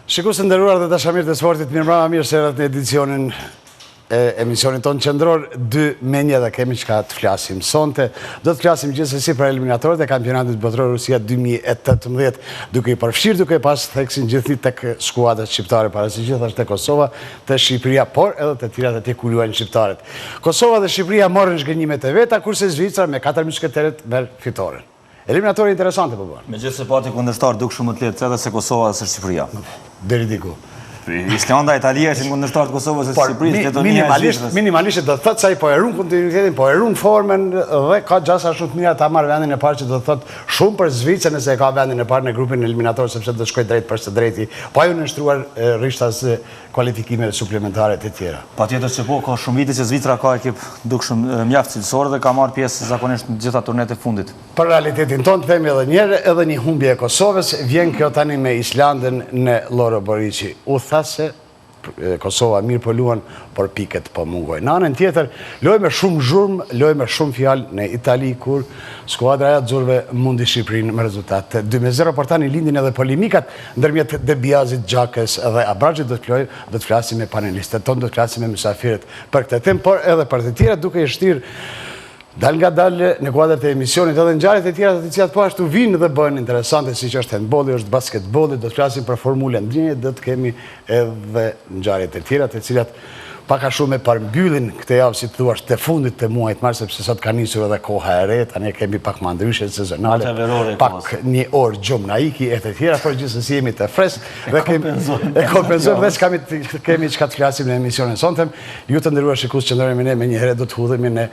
Shikues të nderuar dhe dashamirë të sportit, mirë se erdhët në edicionin e emisionit tonë qendror 2-1 dhe kemi çka të flasim. Sonte do të flasim gjithsesi për eliminatorët e kampionatit botror Rusia 2018, duke i përfshirë, duke pas theksin gjithnjë tek skuadrat shqiptare, paraqit gjithashtu te Kosova, te Shqipëria, por edhe te tjerat aty ku luajnë shqiptarët. Kosova dhe Shqipëria morën zhgënjimet e veta, kurse Zvicra me 4 mushketeret merr fitoren. Eliminatori interesante po bën. Megjithëse pati kundërshtar duk shumë të lehtë edhe se Kosova dhe se Shqipëria. Deri diku. Islanda, Italia ishin kundërshtar të Kosovës dhe Shqipërisë, Letonia e Zvicrës. Minimalisht do të thotë se ai po e ruan kontinuitetin, po e ruan formën dhe ka gjasa shumë të mira ta marrë vendin e parë, që do të thotë shumë për Zvicrën nëse e ka vendin e parë në grupin eliminator, sepse do shkojë drejt për së drejti, po ajo nështruar rishtas kualifikime suplementare të tjera. Patjetër që po, ka shumë vite që Zvicra ka ekip dukshëm mjaft cilësor dhe ka marrë pjesë zakonisht në gjitha turnet e fundit. Për realitetin tonë, themi edhe njerë, edhe një humbje e Kosovës, vjen kjo tani me Islandën në Loro Borici. U tha se Kosova mirë po luan, por piket po mungoj. Në anën tjetër, loj me shumë zhurmë, loj me shumë fjalë në Itali, kur skuadra e Azzurve mundi Shqipërinë me rezultat 2-0, por tani lindin edhe polemikat ndërmjet Debiazit, Gjakës dhe Abraxhit. Do të flasim me panelistët tonë, do të flasim me mysafirët për këtë temë, por edhe për të tjera, duke i shtirë dal nga dal në kuadrat e emisionit edhe ngjarjet e tjera të cilat po ashtu vinë dhe bëhen interesante, siç është handbolli, është basketbolli, do të flasim për formulën ndjenje, do të kemi edhe ngjarjet e tjera të cilat pak a shumë e përmbyllin këtë javë, si thua, të fundit të muajit mars, sepse sot ka nisur edhe koha e re, tani kemi pak më ndryshe sezonale, pak një orë gjumnaiki e të tjera, por gjithsesi jemi të freskë dhe kompenzojmë dhe kemi çka të flasim në emisionin sontem. Ju të nderuar shikues, qëndroni me ne, me një herë do të hudhemi në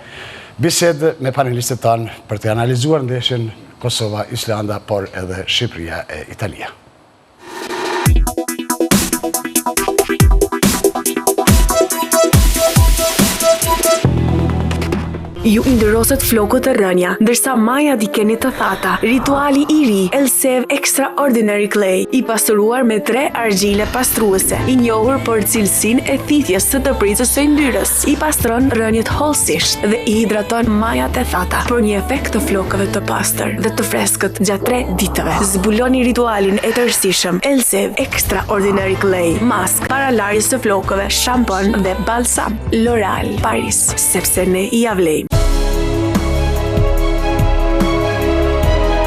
bisedë me panelistët tanë për të analizuar ndeshjen Kosova, Islanda, por edhe Shqipëria e Italia. Ju ndëroset flokët e rënja, ndërsa maja di keni të thata. Rituali i ri, Elsev Extraordinary Clay, i pastëruar me 3 argjile pastruese, i njohur për cilësinë e thithjes së të pritës së yndyrës, i pastron rënjet hollësisht dhe i hidraton majat e thata për një efekt të flokëve të pastër dhe të freskët gjatë 3 ditëve. Zbuloni ritualin e tërësishëm Elsev Extraordinary Clay, mask, paralarjes së flokëve, shampon dhe balsam. L'Oréal Paris, sepse ne i avlejmë.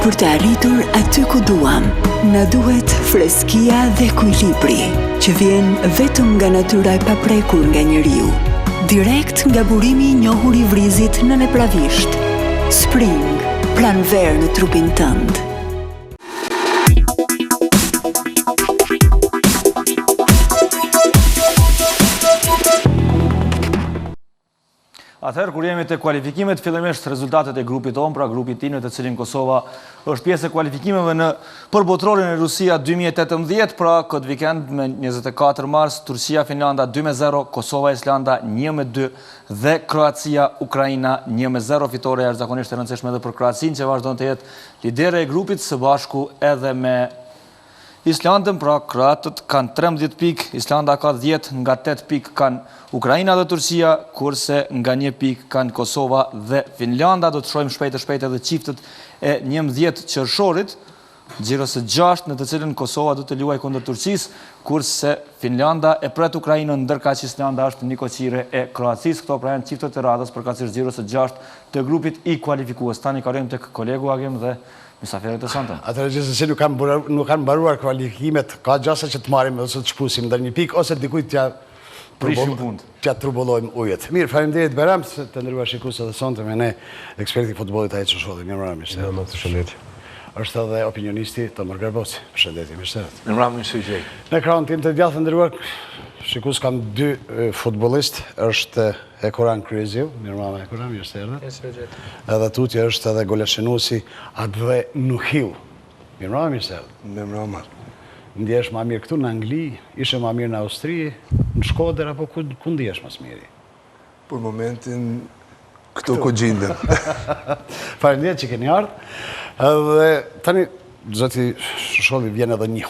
Për të arritur aty ku duam, na duhet freskia dhe ekuilibri, që vjen vetëm nga natyra e paprekur nga njeriu. Direkt nga burimi i njohur i vrizit në nepravisht. Spring, pranver në trupin tënd. Atëherë, kur jemi të kualifikimet, fillimisht rezultatet e grupit tonë, pra grupit tinë, të cilin Kosova është pjesë e kualifikimeve në përbotrorin e Rusia 2018, pra këtë vikend me 24 mars, Turqia, Finlanda 2-0, Kosova, Islanda 1-2 dhe Kroacia, Ukraina 1-0, fitore e jashtëzakonisht e rëndësishme edhe për Kroacin, që vazhdon të jetë lidere e grupit së bashku edhe me Islandën, pra kroatët kanë 13 pikë, Islanda ka 10, nga 8 pikë kanë Ukraina dhe Turqia, kurse nga 1 pikë kanë Kosova dhe Finlanda. Do të shohim shpejt edhe çiftet e 11 qershorit, xhiros së 6, në të cilën Kosova do të luajë kundër Turqisë, kurse Finlanda e pret Ukrainën, ndërkaq Islanda është nikocire e Kroacisë. Këto pra janë çiftet e radhës përkatësisht xhiros së 6 të grupit i kualifikues. Tani kalojmë tek kolegu Agim dhe mysafirët e sontëm. Atëherë gjithsesi nuk kanë mbaruar kualifikimet, ka gjasa që të marrim ose të shpusim ndër një pikë ose dikujt t'ja trubullojmë ujet. Mirë, faleminderit Beram, të nderuar shikues edhe sonte me ne eksperti i futbollit Ajit Shosholli. Mirëmbrëmje. Është edhe opinionisti Tomar Garboci. Përshëndetje, mirëmbrëmje. Në ekranin tim të djathtë nderuar shikues, kam 2 futbollistë, është Ekoran Kryeziu, mirëmbrëmje Ekoran, mirë se erdhe. Edhe tutje është edhe goleshenuesi Adve Nuhiu. Mirëmbrëmje, mirë se erdhe. Mirëmbrëmje. Ndjesh më mirë këtu në Angli, ishe më mirë në Austri, në Shkodër, apo ku ndjesh më mirë? Për momentin, këtu ku gjindem. Faleminderit që keni ardhur. Dhe tani, zoti Shosholli, vjen edhe një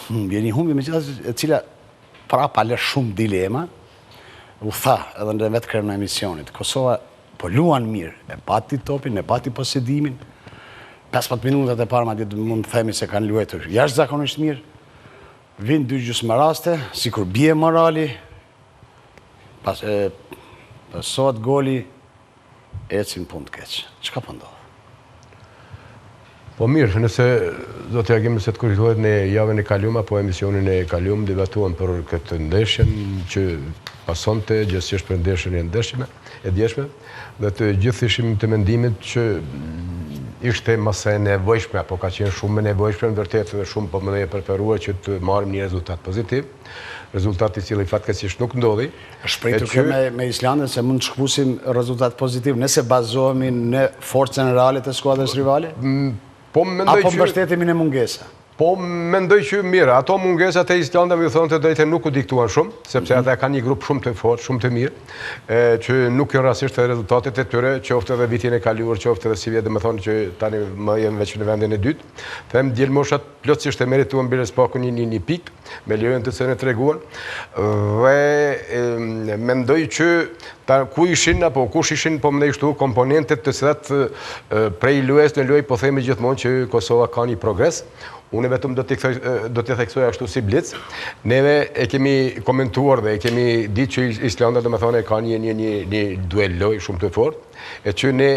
humbje megjithatë e cila prapa lë shumë dilema. U tha edhe në vetë krerën e emisionit. Kosova po luan mirë, e pati topin, e pati posedimin. 15 minutat e parë madje mund të themi se kanë luajtur jashtëzakonisht mirë. Vinë 2 gjysmë raste, si kur bje morali, pasohet goli, ecin punë të keqë. Çka po ndodh? Po mirë, nëse do të reagim se të kurritohet në javën e kaluar apo emisionin e kaluar debatuan për këtë ndeshjen që pasonte, gjithsesi për ndeshjen e djeshme, dhe të gjithë ishim të mendimit që ishte mase nevojshme, apo ka qenë shumë nevojshme, në vërtet dhe shumë po më dhe e preferuar që të marrim një rezultat pozitiv. Rezultati i cili fatkeqësisht nuk ndodhi. Shpretu kjo me Islandën se mund të shkpusim rezultat pozitiv nëse bazohemi në forcën reale të skuadrës rivale? Apo mbështetemi në mungesa? Po, mendoj që mirë, ato mungesat e Islandës më thonë të drejtë nuk u diktuan shumë, sepse ata kanë një grup shumë të fortë, shumë të mirë, që nuk janë rastisht rezultatet e tyre, qoftë edhe vitin e kaluar, qoftë edhe si vjet, domethënë që tani më jemi veç në vendin e dytë. Them djelmoshat plotësisht e merituan mbi Spaku një pikë, me lojën të cilën e treguan, dhe mendoj që ku ishin apo kush ishin po më kështu komponentet të cilat prej luajës në lojë po themi gjithmonë që Kosova ka një progres. Unë vetëm do t'i theksoj ashtu si blic. Neve e kemi komentuar dhe e kemi ditë që Islanda domethënë ka një duel lojë shumë të fortë, e që ne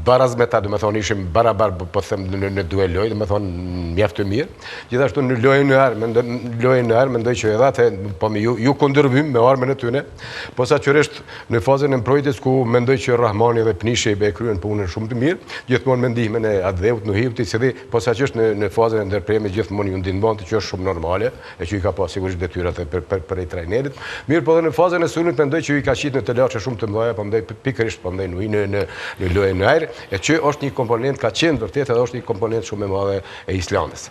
baraz me ta domethënë ishim barabar po them në duel lojë, domethënë mjaft të mirë. Gjithashtu në lojën e mendoj që edhe atë po ju kundërvym me armën e tyre, posaçërisht në fazën e mbrojtjes ku mendoj që Rahmani dhe Pnishi e kryen punën shumë të mirë, gjithmonë me ndihmën e Adheut Nuhiut, i cili posaçërisht në fazën e ndërprerjes gjithmonë ju ndihmon, që është shumë normale, e që i ka pas sigurisht detyrat për ai trajnerit. Mirë, po edhe në fazën e sulmit mendoj që i ka qitë në të lartë shumë të mëdha, po mendoj pikërisht po mendoj në lojën e ajër, e që është një komponent ka qenë vërtet edhe është një komponent shumë e madhe e Islandës.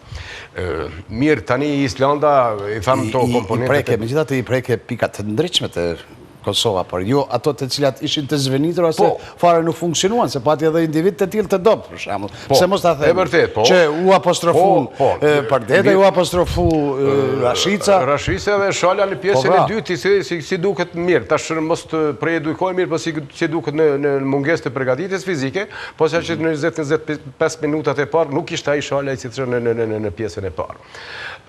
Mirë, tani Islanda i tham to komponentet. Megjithatë i preke pika të ndritshme të Kosova, por jo ato të cilat ishin të zhvenitur ose fare nuk funksionuan, se pati edhe individ të tillë të dobët, për shembull. Pse mos ta them që u apostrofun Pardeta, u apostrofu Rashica. Rashica dhe Shala në pjesën e dytë, si duket mirë. Tash mos të preedukojmë mirë, po si duket në mungesë të përgatitjes fizike, po sa që në 20-25 minutat e parë nuk ishte ai Shala i cili në pjesën e parë.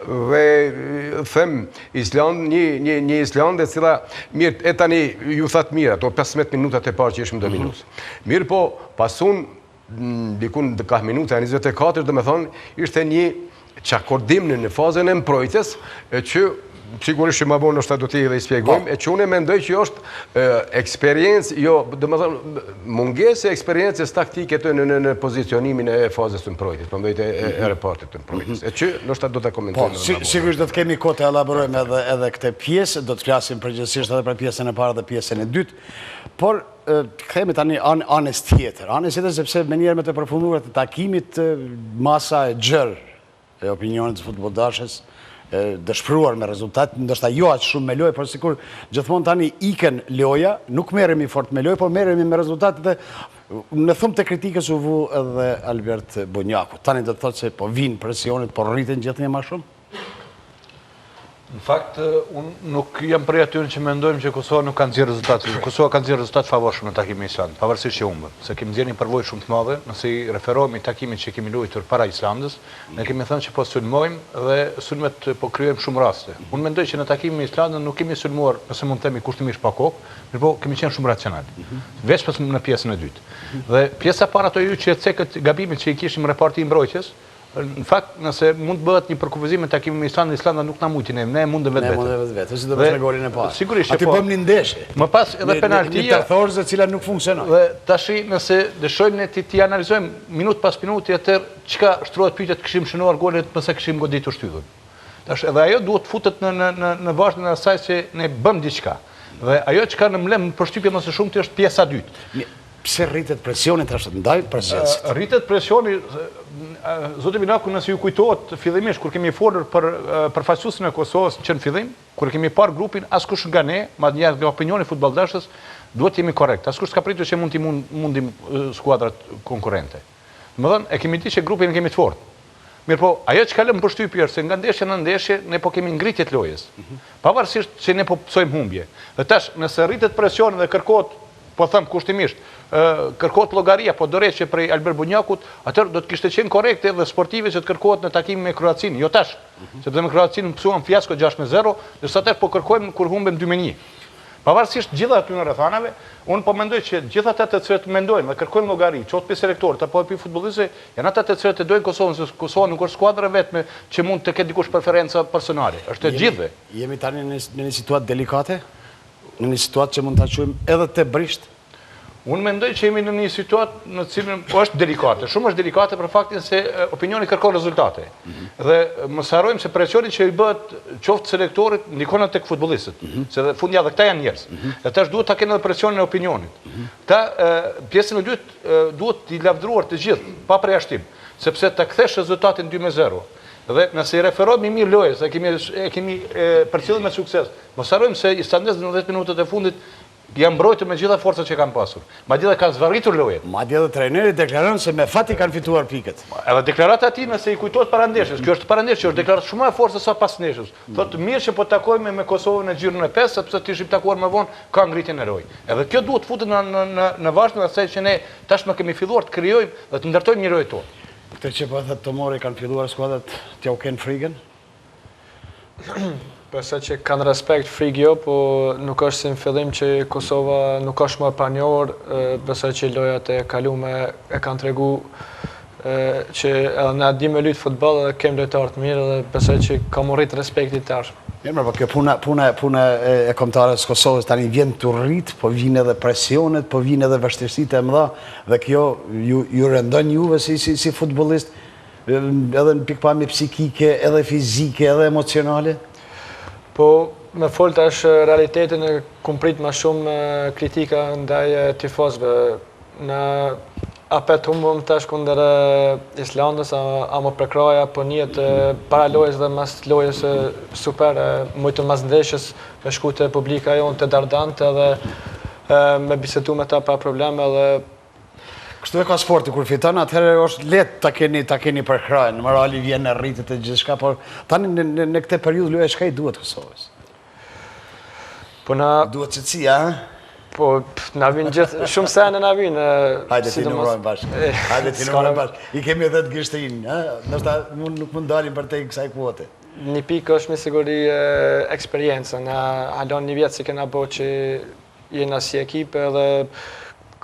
Dhe them një Islandë e cila mirë, e tani ju thatë mirë, ato 15 minutat e parë që ishim dominues. Mirë po, pasun dikun ka minuta 24, dhe me thonë, ishte një çakordim në fazën e mbrojtjes, që sigurisht që më vonë është do t'i dhe i spjegojmë, e që unë mendoj që është eksperiencë, jo, dhe më thonë, mungesë e eksperiencës taktike të në pozicionimin e fazës të mbrojtjes, për mdojtë e repartit të mbrojtjes, e që nështë do t'a komentojmë. Sigurisht do t'kemi kohë të elaborojmë edhe këte pjesë, do t'flasim përgjithsisht edhe për pjesën e parë dhe pjesën e dytë, por kthehemi tani anës tjetër. Anës tjetër sepse me njerë me të përfunduar të takimit masa e gjërë e opinionit të futbolldarës dëshpëruar me rezultat, ndoshta jo aq shumë me lojë, por sikur gjithmonë tani ikën loja, nuk merremi fort me lojë, por merremi me rezultate dhe në thumë të kritikës u vu edhe Albert Bonjaku. Tani do të thotë se po vinë presionit, po rriten gjithnjë më shumë? Në fakt, unë nuk jam prej atyre që mendojmë që Kosova nuk kanë nxjerrë rezultate. Kosova kanë nxjerrë rezultate favorshëm në takimin me Islandën, pavarësisht që humbën, se kemi nxjerrë një përvojë shumë të madhe, nëse i referohemi takimit që kemi luajtur para Islandës, ne kemi thënë që po sulmojmë dhe sulmet po kryejmë shumë raste. Unë mendoj që në takimin me Islandën nuk kemi sulmuar, nëse mund të themi kushtimisht pa kohë, mirë po kemi qenë shumë racional. Veç pas në pjesën e dytë. Dhe pjesa para ato ju që cekët gabimin që i kishim reparti i mbrojtjes, në fakt, nëse mund bëhet një përkufizim me takimin me Islandën, Islanda nuk na mujti, ne mundem vetë. Ne mundem vetë, si do bësh me golin e parë. Sigurisht që po. Aty bëjmë një ndeshje. Më pas edhe penaltia. Një tërthorëse cila nuk funksionon. Dhe tashi nëse dëshojmë ne ti analizojmë minut pas minuti atëherë çka shtrohet pyetjet kishim shënuar golin pse kishim goditur shtyllën. Tash edhe ajo duhet futet në vazhdimin e asaj se ne bëm diçka. Dhe ajo çka në mlem përshtypje më së shumti është pjesa dytë. Pse rritet presioni tash të ndaj presionit? Rritet presioni, Zoti Minaku, nëse ju kujtohet fillimisht kur kemi folur për përfaqësuesin e Kosovës që në fillim, kur kemi parë grupin, askush nga ne, madje nga opinioni futbolldarës, duhet të jemi korrekt. Askush s'ka pritur që mundim skuadrat konkurrente. Domethënë, e kemi ditë që grupin e kemi të fortë. Mirë po, ajo që ka lëmë përshtypje është se nga ndeshje në ndeshje, ne po kemi ngritje të lojës. Pavarësisht që ne po pësojmë humbje. Dhe tash, nëse rritet presioni dhe kërkohet po thëmë kushtimisht, kërkohet llogaria, po dorëheq që prej Albert Bunjakut, atëherë do të kishte qenë korrekte dhe sportive që të kërkohet në takimin me Kroacinë, jo tash. Sepse me Kroacinë mësuam fiasko 6-0, ndërsa tash po kërkojmë kur humbem 2-1. Pavarësisht gjitha aty në rrethanave, unë po mendoj që gjithë ata të cilët mendojnë dhe kërkojnë llogari, qoftë për selektorët apo për futbollistëve, janë ata të cilët e dojnë Kosovën, se Kosova nuk është skuadra vetme që mund të ketë dikush preferenca personale, është e gjithëve. Jemi tani në një situatë delikate, në një situatë që mund ta quajmë edhe të brisht. Unë mendoj që jemi në një situatë në cilën është delikate. Shumë është delikate për faktin se opinioni kërkon rezultate. Dhe mos harrojmë se presioni që i bëhet qoftë selektorit ndikon tek futbollistët. Se dhe fundjavë këta janë njerëz. Dhe tash duhet ta kenë edhe presionin e opinionit. Ta pjesën e dytë duhet t'i lavdëruar të gjithë, pa përjashtim, sepse ta kthesh rezultatin 2-0. Dhe nëse i referohemi mirë lojës, e kemi përcjellur me sukses. Mos harrojmë se Istandes në 10 minutat e fundit janë mbrojtur me gjitha forcat që kanë pasur. Madje edhe kanë zvarritur lojën. Madje edhe trajneri deklaron se me fat i kanë fituar pikët. Edhe deklarata e tij nëse i kujtohet para ndeshjes, kjo është para ndeshjes, është deklaratë shumë e fortë se sa pas ndeshjes. Thotë mirë që po takojmë me Kosovën në girën e 5 sepse ti ishim takuar më vonë ka ngritjen e rojë. Edhe kjo duhet futet në vazhdim asaj që ne tashmë kemi filluar të krijojmë dhe të ndërtojmë një rojë tonë. Këtë që po thotë Tomori kanë filluar skuadrat t'ja u kenë frikën. Besoj që kanë respekt frikë jo, po nuk është si në fillim që Kosova nuk është më panjohur, besoj që lojat e kalume e kanë tregu që edhe na di me luajtë futboll dhe kem lojtarë të mirë dhe besoj që kam rrit respektin tash. Mirë, po kjo puna e kombëtarës Kosovës tani vjen të rrit, po vijnë edhe presionet, po vijnë edhe vështirësitë e mëdha dhe kjo ju rëndon juve si futbollist edhe në pikpamje psikike, edhe fizike, edhe emocionale. Po, me folë tash realitetin e kumprit ma shumë kritika ndaj tifozve. Në apet humbëm tash kunder Islandës, a më prekraja, po njët para lojës dhe mas lojës super, mujtë mas ndeshës me shku të publika jonë të Dardante dhe me bisedu me ta pa probleme dhe Kështu e ka sporti, kur fiton, atëherë është letë ta keni përkrajnë, morali vjen në rritet e gjithë shka, por tani në këte periudhë loja shka i duhet Kosovës? Po na... Duhet që cia, Po, na vinë gjithë, shumë sene na vinë. Hajde ti numërojmë bashkë, hajde ti numërojmë bashkë. I kemi edhe të gishtrinë, nështë nuk mund dalim për te i kësaj kvote. Një pikë është me siguri eksperiencë, na halon një vjetë si kena bo që jena si ekipe dhe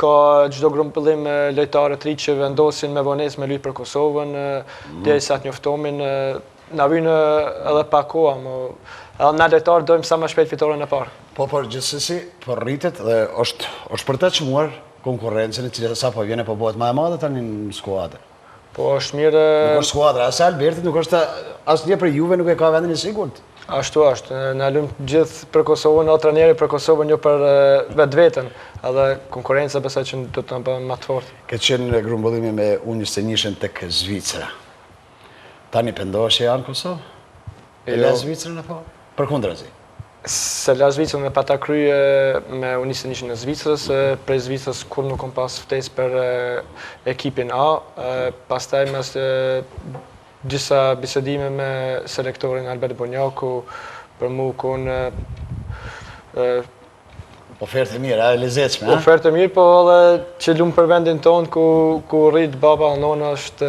ka gjdo grumbullim lojtarë të ri që vendosin me vones me lujtë për Kosovën, dhe sa të njoftomin, na vinë edhe pa koha, edhe na lojtarë dojmë sa më shpejt fitore në parë. Po, por gjithsesi, po rritet dhe është për të çmuar konkurrencën e cilë sa po vjene po bëhet më e madhe tani në skuadrë. Po është mirë... Nuk është skuadra, asë Albertit, nuk është asnjë për Juve nuk e ka vendin e sigurt. Ashtu është, na lumë gjithë për Kosovën, o trajneri për Kosovën, jo për vetë-vetën, edhe konkurenca besoj që do të në bëhen më të fortë. Këtë qenë grumbullimi me U21 tek Zvicra. Tani pendohesh që janë Kosovë? E la Zvicrën apo? Përkundrazi. Se la Zvicrën me pata kryje me U21 në Zvicrës, prej Zvicrës kur nuk kom pas ftesë për ekipin A, pastaj mes disa bisedime me selektorin Albert Bunjaku, për mu kun Ofertë mirë, e lezetshme, a? Ofertë mirë, po edhe që lumë për vendin tonë ku rritë baba nona është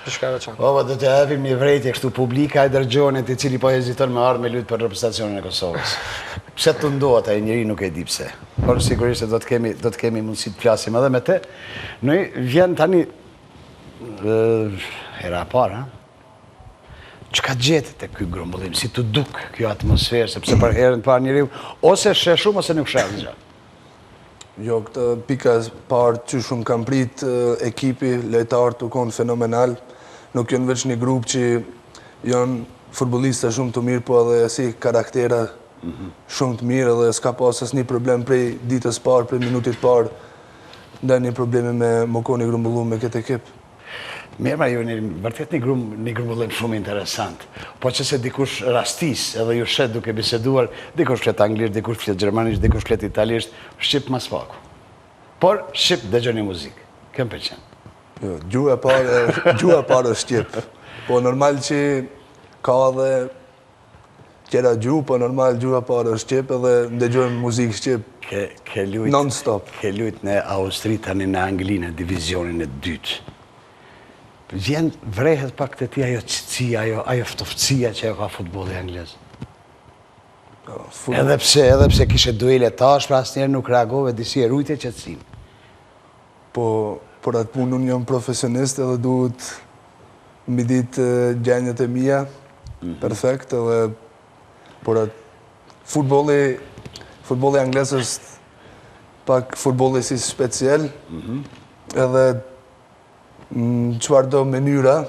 përshka veçanë. Po, do të hapim një vrejtje kështu publika e dërgjonit i cili po heziton me ardhë me lutë për reprezentacionin e Kosovës. Pse të ndohet ai njeri nuk e di pse. Por sigurisht se do të kemi mundësi të flasim edhe me te. Noi vjen tani hera parë, që ka gjetë të ky grumbullim, si të duk kjo atmosferë, sepse për herën parë njeriu ose sheh shumë ose nuk sheh gjë. Jo, këtë pika parë që shumë kam prit ekipi, lojtarë të konë fenomenal, nuk janë veç një grup që janë futbolista shumë të mirë, po edhe si karaktera shumë të mirë dhe s'ka pas asnjë problem prej ditës parë, prej minutit parë, ndaj një probleme me më konë i grumbullum me këtë ekip. Mirë, ju vërtet një grumbullim shumë interesant. Po që se dikush rastis, edhe ju shet duke biseduar, dikush flet anglisht, dikush flet gjermanisht, dikush flet italisht, shqip mas paku. Por shqip dëgjoni muzikë. Këm pëlqen. Jo, gjuha e parë është shqip. Po normal që ka dhe qera gju, po normal gjua parë është Shqip edhe ndëgjojmë muzikë Shqip non-stop. Ke lujt në Austri tani në Angli në divizionin e dytë. Vjen vrehet pak të ti ajo qëtësia, ajo ftoftësia që ka futbolli anglez. Edhe pse kishe duele tash, pra asnjëherë nuk reagove disi e rujtje qëtësin. Po, por atë punë unë jam profesionist edhe duhet mbi ditë gjenjët e mia, perfekt, edhe por atë futbolli anglez është pak futbolli si special, edhe në qëfar do mënyra,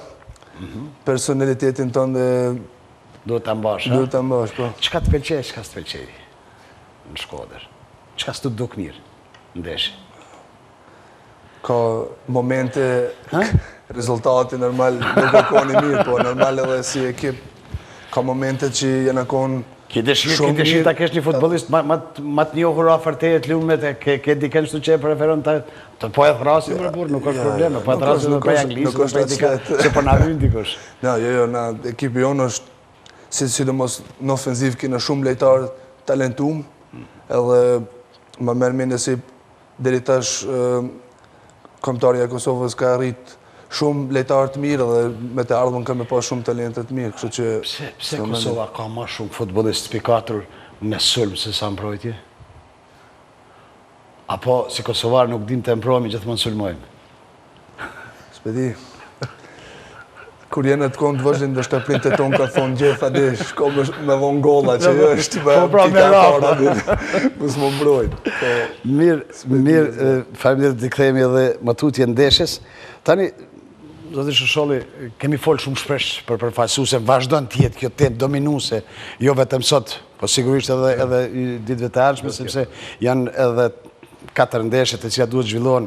personalitetin tonë dhe duhet të mbash, ha? Duhet të mbash, po. Qëka të pëlqej, qëka së të pëlqej në Shkodër? Qëka së të duk mirë në ndeshje? Ka momente, rezultati normal nuk e koni mirë, po normal edhe si ekip, ka momente që janë konë Ki dëshirë ta kesh një futbolist ma të njohur afër teje të lumet, ke diken shtu që e preferon të po e thrasim më burë, nuk është probleme, po e thrasim dhe për anglisë, dhe për diken që për na vynë dikush. Jo, na ekipi jonë është, sidomos në ofenziv kena shumë lejtarë talentum, edhe më merë mende si deri tash kombëtarja e Kosovës ka arrit shumë lejtarë të mirë dhe me të ardhën ka me pas shumë talentet të mirë, kështu që... Pse Kosova ka ma shumë futbolist spikatur me sulm se sa mbrojtje? Apo si Kosovar nuk dim të mbrojmi gjithmonë sulmojmë? S'pedi. Kur jenë të konë të vëzhin dhe shtëprit e tonë ka thonë gjitha dhe shko me vonë golla që është me pikatara dhe mësë më mbrojnë. Mirë, faleminderit të kthehemi edhe matutje ndeshjes. Tani, Zoti Shosholli, kemi folë shumë shpesh për përfaqësuese, vazhdon të jetë kjo temë dominuese, jo vetëm sot, po sigurisht edhe ditëve të ardhshme, sepse janë edhe 4 ndeshje të cilat duhet zhvillohen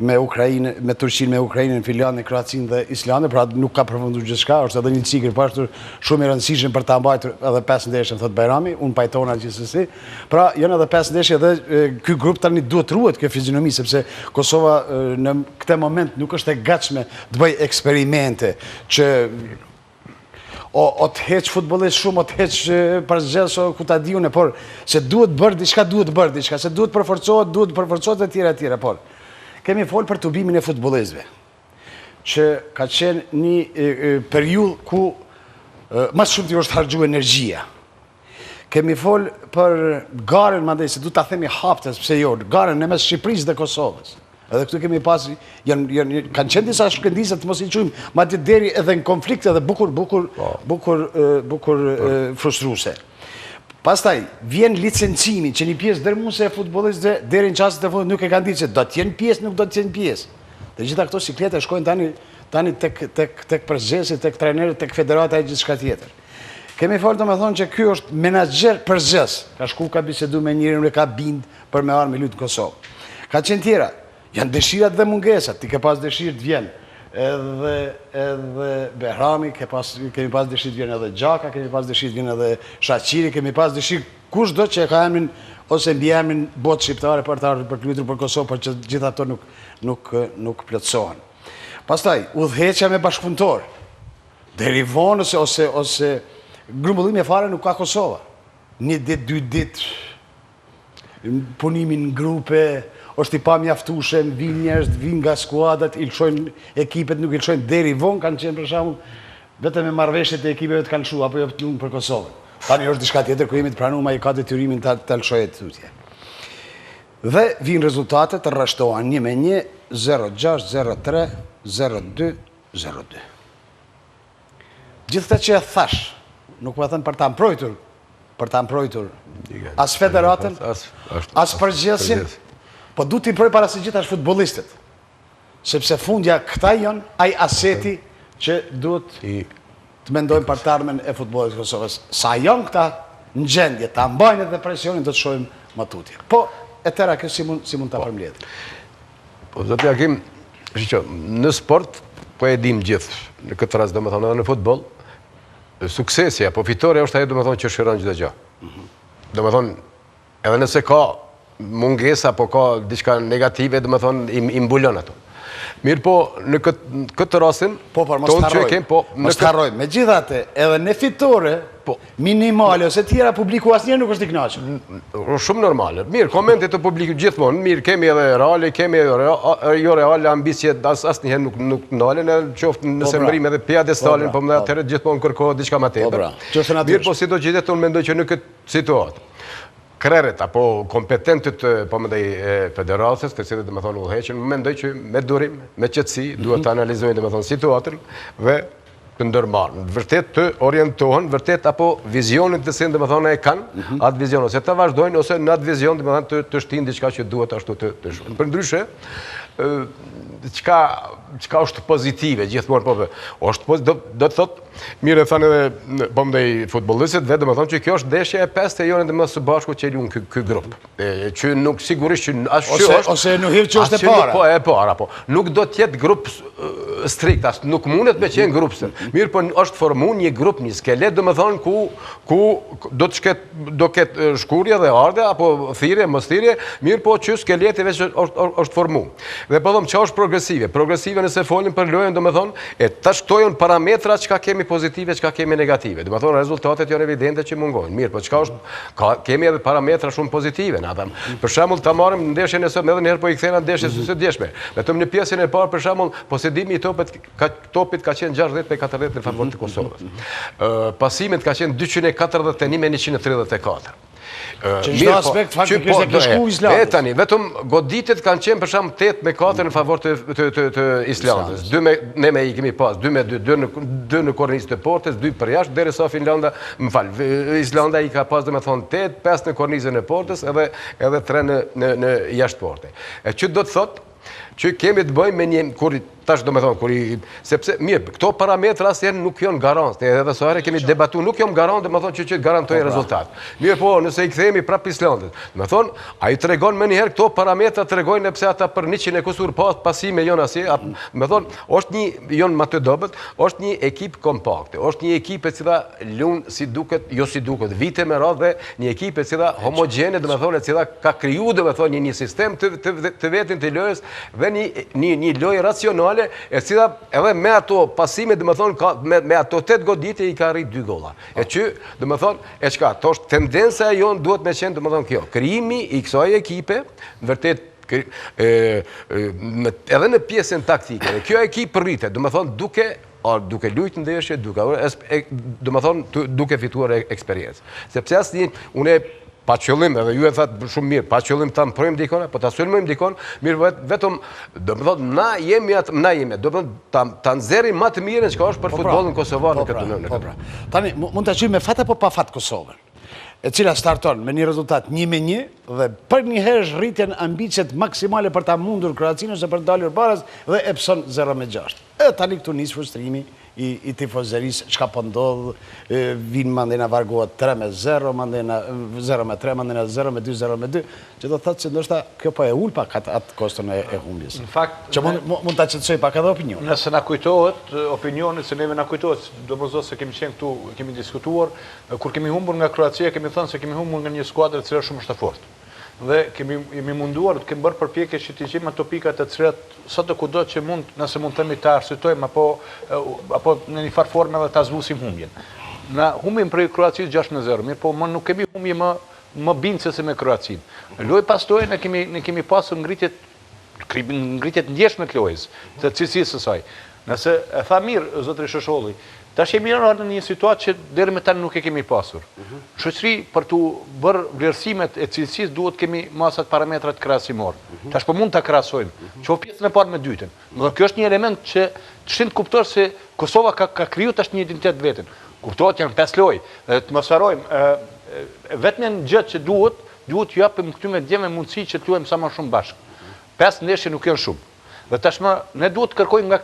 me Ukrainë, me Turqinë, me Ukrainën, Finlandën, Kroacinë dhe Islandën, pra nuk ka përfunduar gjithçka, është edhe një cikël pashtur shumë i rëndësishëm për ta mbajtur edhe 5 ndeshje, thot Bajrami, unë pajtona gjithsesi. Pra janë edhe 5 ndeshje dhe ky grup tani duhet ruhet kjo fizionomi, sepse Kosova në këtë moment nuk është e gatshme të bëjë eksperimente që o të heq futbolist shumë, o të heq përzgjedhës, o ku ta diune, por se duhet bërë diçka, se duhet përforcohet e tjera, por kemi folë për tubimin e futbolistëve, që ka qenë një periudhë ku mas shumë t'i është hargju energjia. Kemi folë për garën, mandej, se du t'a themi haptës, pse jo, garën në mes Shqipërisë dhe Kosovës. Edhe këtu kemi pas, kanë qenë disa shkëndisë të mos i qujmë, ma të deri edhe në konflikte dhe bukur frustruse. Pastaj, vjen licencimi që një pjesë dërmuese e futbolistëve deri në çastet e fundit nuk e kanë ditë se do të jenë pjesë, nuk do të jenë pjesë. Dhe gjitha këto siklete shkojnë tani tek përzgjesi, tek trajnerët, tek federata e gjithçka tjetër. Kemi folë domethënë që ky është menaxher përzgjes. Ka shku, ka bisedu me njërin, nuk e ka bind për me armë lutë Kosovë. Ka qenë tjera. Janë dëshirat dhe mungesat, ti ke pas dëshirë të vjen edhe Behrami, kemi pas dëshirë të vjen edhe Gjaka, kemi pas dëshirë të vjen edhe Shaqiri, kemi pas dëshirë kushdo që e ka emrin ose mbi emrin botë shqiptare për të ardhur për të luajtur për Kosovë, por që gjithë ato nuk plotësohen. Pastaj, udhëheqja me bashkëpunëtor, deri vonë ose grumbullimi e fare nuk ka Kosova. 1 ditë, 2 ditë, punimin në grupe, është i pa mjaftueshëm, vinë njerëz, vinë nga skuadrat, i lëshojnë ekipet, nuk i lëshojnë deri vonë, kanë qenë për shembull vetëm me marrëveshjet e ekipeve të kanë lëshuar apo jo të lumë për Kosovën. Tani është diçka tjetër ku jemi të pranuar, ai ka detyrimin ta lëshojë tutje. Dhe vinë rezultatet të rreshtohen 1-1, 0-6, 0-3, 0-2, 0-2. Gjithë këtë që e thash, nuk më thënë për ta mbrojtur as federatën, as përgjithësin, po du t'i mbroj para se gjithë ashtë futbolistët. Sepse fundja këta janë ai aseti që duhet të mendojmë për të ardhmen e futbollit të Kosovës. Sa janë këta në gjendje, ta mbajnë edhe presionin, do të shohim matutje. Po, e tëra kjo si mund ta përmbledh. Po, zoti Hakim, në sport, po e dim gjithë, në këtë rast domethënë edhe në futboll, suksesi apo fitoria është ajo domethënë që shëron çdo gjë. Domethënë, edhe nëse ka mungesa apo ka diçka negative, domethënë i mbulon ato. Mirë po, në këtë rastin, Po, por mos harrojmë. Megjithatë, edhe në fitore, minimale ose tjera publiku asnjëherë nuk është i kënaqur. Shumë normale. Mirë, komentet të publiku gjithmonë, mirë, kemi edhe reale, kemi edhe jo reale, ambisje asnjëherë nuk ndalen, qoftë nëse mrim edhe pjedestalin, po më atëherë gjithmonë kërkohet diçka më tepër. Mirë, po sidoqoftë unë mendoj që në këtë situatë krerët apo kompetentët po më dhej federatës, të cilët dhe më thonë udhëheqin, më mendoj që me durim, me qëtësi, duhet të analizojnë dhe më thonë situatën dhe të ndërmarë. Vërtet të orientohen, vërtet apo vizionin të sin dhe më thonë e kanë, atë vizion, ose të vazhdojnë, ose në atë vizion dhe më thonë të shtinë diçka që duhet ashtu të shumë. Për ndryshe, qka është pozitive, gjithmonë po, do të thotë, mire thanë edhe po mdej futbolistët, dhe do më thonë që kjo është deshja e 5 e jonë dhe më së bashku që e lunë këtë grupë. Që nuk sigurisht që është... Ose nuk hirë që është e para. E para, po. Nuk do tjetë grupë strikt, nuk mundet me qenë grupë. Mirë po është formu një grupë, një skelet, do më thonë ku do ketë shkurje dhe arde, apo thirje, mos thirje, mirë po që skeleti veç është formu. Dhe po dhëmë që është progresive. Progresive nëse folim për lojën, do më thonë, e të shtojnë parametra që ka kemi pozitive, që ka kemi negative. Do më thonë, rezultatet janë evidente që mungojnë. Mirë, po që ka është, kemi edhe parametra shumë pozitive. Për shembull, ta marrim ndeshjen e sotme, edhe njëherë po i kthena ndeshjes së djeshme. Vetëm në pjesën e parë, për shembull, posedimi i topit ka qenë 60-40 në favor të Kosovës. Pasimet ka qenë 241 me 134. Që çdo aspekt faktikisht e ka shku Islandës. Tani, vetëm goditet kanë qenë për shembull 8-4 në favor të Islandës. Ne me i kemi pas 2-2, 2 në kornizë të portës, 2 për jashtë, derisa Finlanda, Islanda i ka pas domethënë 8, 5 në kornizën e portës edhe 3 në jashtë porte. E që do të thotë që kemi të bëjmë me një, tash do me thonë, sepse, mirë, këto parametra asë nuk janë garantë, edhe së herë kemi debatu, nuk janë garantë, dhe me thonë që të garantojë rezultat. Mirë po, nëse i këthejemi prap Islandit, me thonë, a i të regon me njëherë, këto parametra të regojnë nëpse ata për 100 e kusur pasime jonë asje, me thonë, është një, jonë më të dobet, është një ekip kompakte, është një ekip e cila lunë si duket, jo si duket, vite me radhë dhe një ekip e cila homogene, dhe me thonë, e cila ka kriju, dhe me thonë, një sistem të vetin të lojës dhe një lojë racionale e cila edhe me ato pasime, dhe më thonë, me ato 8 goditje i ka rrit 2 golla. E që, dhe më thonë, e qka, to është tendenca e jonë duhet me qenë, dhe më thonë, kjo. Krijimi i kësaj ekipe, vërtet, edhe në pjesën taktike, kjo ekip rritet, dhe më thonë, duke lujtë ndeshje, duke fituar eksperiencë. Sepse asë një, une pa qëllim, edhe ju e thatë shumë mirë, pa qëllim ta mprojmë dikone, po ta sulmojmë dikone, mirë vetëm, do më thotë, na jemi, do më thotë, ta nëzerim ma të mirën që ka është për futbolin kosovar në këtë nëmë. Tani, mund të qymë me fat apo pa fat Kosovën, e cila starton me një rezultat 1-1 dhe për një herë rritjen ambicet maksimale për ta mundur Kroacinë ose për dalur baras dhe Epson 0-6. E tani këtu nisë frustrimi i tifozerisë, qka po ndodhë, vinë mandena vargohet 3-0, mandena 0-3, mandena 0-2, 0-2, që do të thëtë që ndoshta kjo po e ullë pak atë kostën e humbjes. Në fakt... Që mund të qëtësoj pak edhe opinion. Nëse na kujtohet, opinionit, se neve na kujtohet, do më zotë se kemi qenë këtu, kemi diskutuar, kur kemi humbur nga Kroacia, kemi thënë se kemi humbur nga një skuadrë të cilë shumë shtafort. Dhe kemi munduar, kemi bërë përpjekje që t'i gjimë ato pikat e cilat sot të kudo që mund, nëse mund themi ta arsytojmë, apo në një farë forme dhe ta zbusim humbjen. Na humbim për Kroacisë 6-0, mirë po më nuk kemi humbje më bindë se me Kroacinë. Loj pas loj ne kemi pasur ngritjet ndjeshme të lojës, të cilësisë sësaj. Nëse e tha mirë, zotëri Shosholli, tash jemi në një situatë që deri me tani nuk e kemi pasur. Shoqëri për të bërë vlerësimet e cilësisë duhet kemi masat parametrat krahasimor. Tash po mund ta krahasojmë, qoftë pjesën e parë me dytën. Do kjo është një element që të shin kuptor se Kosova ka kriju tash një identitet vetën. Kuptohet janë 5 lojë, të mos harrojmë, vetëm një gjë që duhet ju japim këtyre djemve mundësi që të luajmë sa më shumë bashkë. 5 ndeshje nuk janë shumë. Dhe tashmë ne duhet të kërkojmë nga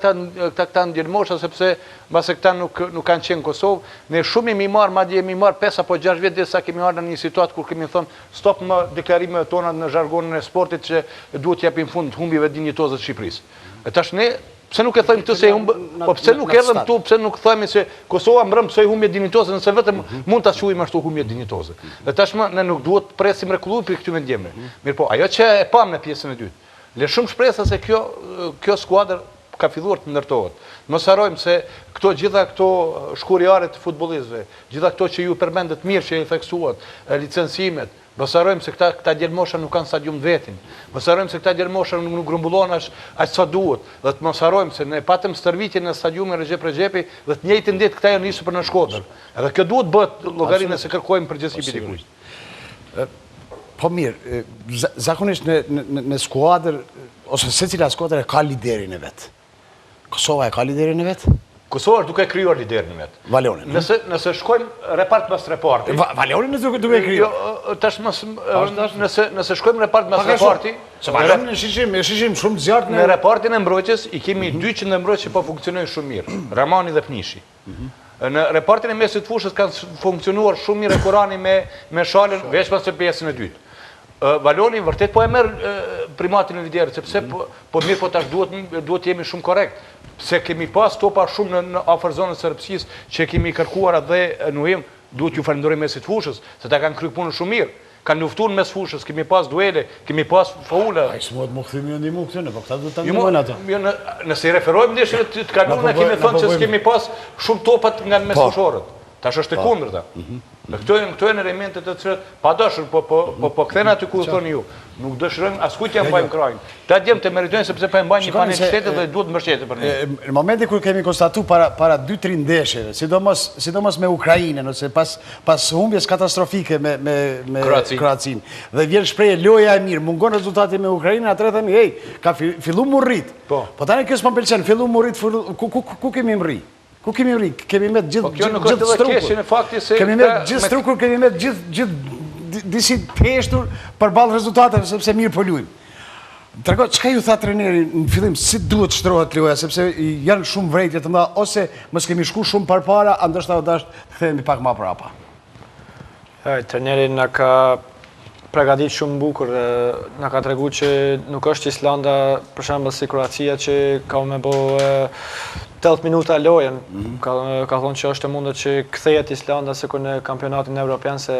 këta ndjelmosha sepse mbase këta nuk kanë qenë në Kosovë, ne shumë jemi marrë, madje jemi marrë 5 apo 6 vjet derisa kemi ardhur në një situatë kur kemi thonë stop më deklarimet tona në zhargonin e sportit që duhet t'japim fund humbjeve dinjitoze të Shqipërisë. E tash ne pse nuk e thojmë këtë se po pse nuk erdhëm këtu, pse nuk thojmë se Kosova mbrëm pse humbje dinjitoze, nëse vetëm mund ta quajmë ashtu humbje dinjitoze. Dhe tashmë ne nuk duhet të presim rrekulluar për këtyre ndjemve. Mirë po, ajo që e pam në pjesën e dytë. Le shumë shpresa se kjo skuadër ka filluar të ndërtohet. Mos harrojmë se gjitha këto shkurjare të futbollistëve, gjitha këto që ju përmendet mirë që i theksuat, licencimet, mos harrojmë se këta djelmosha nuk kanë stadium vetin. Mos harrojmë se këta djelmosha nuk grumbullon aq sa duhet. Dhe të mos harrojmë se ne patëm stërvitjen në stadiumin Recep Rexhepi dhe të njëjtën ditë këta janë nisur për në Shkodër. Edhe kjo duhet bëhet llogarinë se kërkojmë përgjegjësi për dikujt. Po mirë, zakonisht në skuadër, ose secila skuadër e ka liderin e vetë. Kosova e ka liderin e vetë? Kosova është duke krijuar liderin e vetë. Valionin. Nëse shkojmë repart pas reparti. Valionin është duke krijuar. Tash nëse shkojmë repart pas reparti, se Valionin e shishim shumë zjarrt në repartin e mbrojtjes i kemi 200 mbrojtje që po funksionojnë shumë mirë, Ramani dhe Pnishi. Në repartin e mesit fushës kanë funksionuar shumë mirë Kurani me Shalën veç pas pjesën e dytë. Valoni vërtet po e merr primatin e liderit, sepse po mirë po tash duhet jemi shumë korrekt. Se kemi pas topa shumë në afër zonës së Serbisë që kemi kërkuar dhe nuhim, duhet ju falenderoj mesit fushës, se ta kanë kryer punën shumë mirë. Kanë luftuar mes fushës, kemi pas duele, kemi pas faula. Ai s'mund të më kthimi ndihmë këtu, po këta duhet ta ndihmojnë ato. Nëse i referojmë ndeshjeve të kaluara, kemi thënë se kemi pas shumë topat nga mes fushorët. Tash është e kundërta. Këto janë elemente të cilat padashur po kthen aty ku thoni ju. Nuk dëshirojmë askujt t'ia mbajmë krajin. Ta djem të meritojnë sepse po e mbajnë një panë shtetit dhe duhet mbështetje për ne. Në momentin kur kemi konstatuar para 2-3 ndeshjeve, sidomos me Ukrainën ose pas humbjes katastrofike me Kroacinë, dhe vjen shprehje loja e mirë, mungon rezultati me Ukrainën, atëherë themi, hey, ka filluar mu rrit. Po tani kjo s'më pëlqen, filluar mu rrit, ku kemi mri? Ku kemi rri? Kemi me gjithë strukur. Kemi me gjithë strukur, kemi me gjithë disi peshtur për balë rezultateve, sepse mirë po luajmë. Trego, çka ju tha treneri në fillim, si duhet shtrohet loja, sepse janë shumë vrejtje të mëdha, ose mos kemi shku shumë përpara, ndoshta dash të themi pak më prapa. Treneri na ka pregadit shumë bukur, na ka tregu që nuk është Islanda, për shembull si Kroacia që ka me bo 80 minuta lojën, ka thonë që është e mundet që kthehet Islanda sikur në kampionatin evropian, se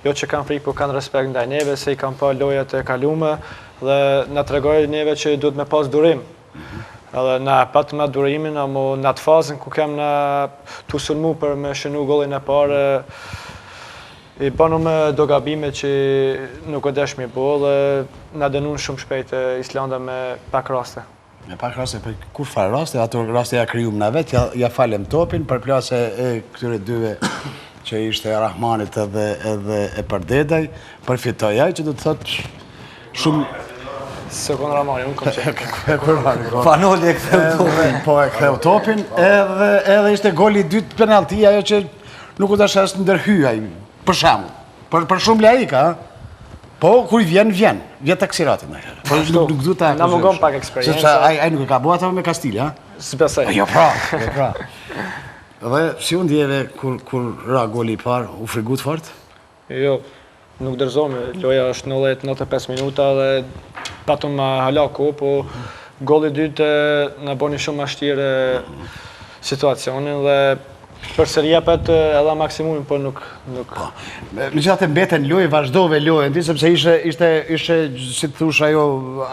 jo që kanë frikë, por kanë respekt ndaj neve, se i kanë pa lojat e kaluara dhe na tregoi neve që duhet me pas durim. Edhe na patëm atë durimin, amo në atë fazën ku kem na tu sulmu për me shënu gollin e parë, i banëm do gabime që nuk e desh mi bo dhe na dënun shumë shpejt Islanda me pak raste. Me pak raste, për kur farë raste, ato raste ja kryum na vetë, ja falem topin, për plase e këtyre dyve që ishte Rahmanit edhe e Përdedaj, përfitoj aj që do të thotë shumë... Se konë Rahmani, unë kom qenë. Fanoli e ktheu topin. Po e ktheu topin, edhe ishte goli 2 penalti, ajo që nuk u dash as ndërhyaj, për shembull. Për shumë laika, po kur vjen taksiratin. Po nuk du ta. Na mungon pak eksperiencë. Sepse ai nuk e ka bëu ato me Kastilë, ha? S'besoj. Jo pra. Dhe si u ndjeve kur ra goli i parë, u frigut fort? Jo, nuk dërzome. Loja është 90-95 minuta dhe patëm hala ko, po goli i dytë na boni shumë mashtirë situacionin dhe përse jepet edhe maksimumin, por nuk... Megjithatë mbeten lojë, vazhdove lojën, sepse ishte, si të thush ajo,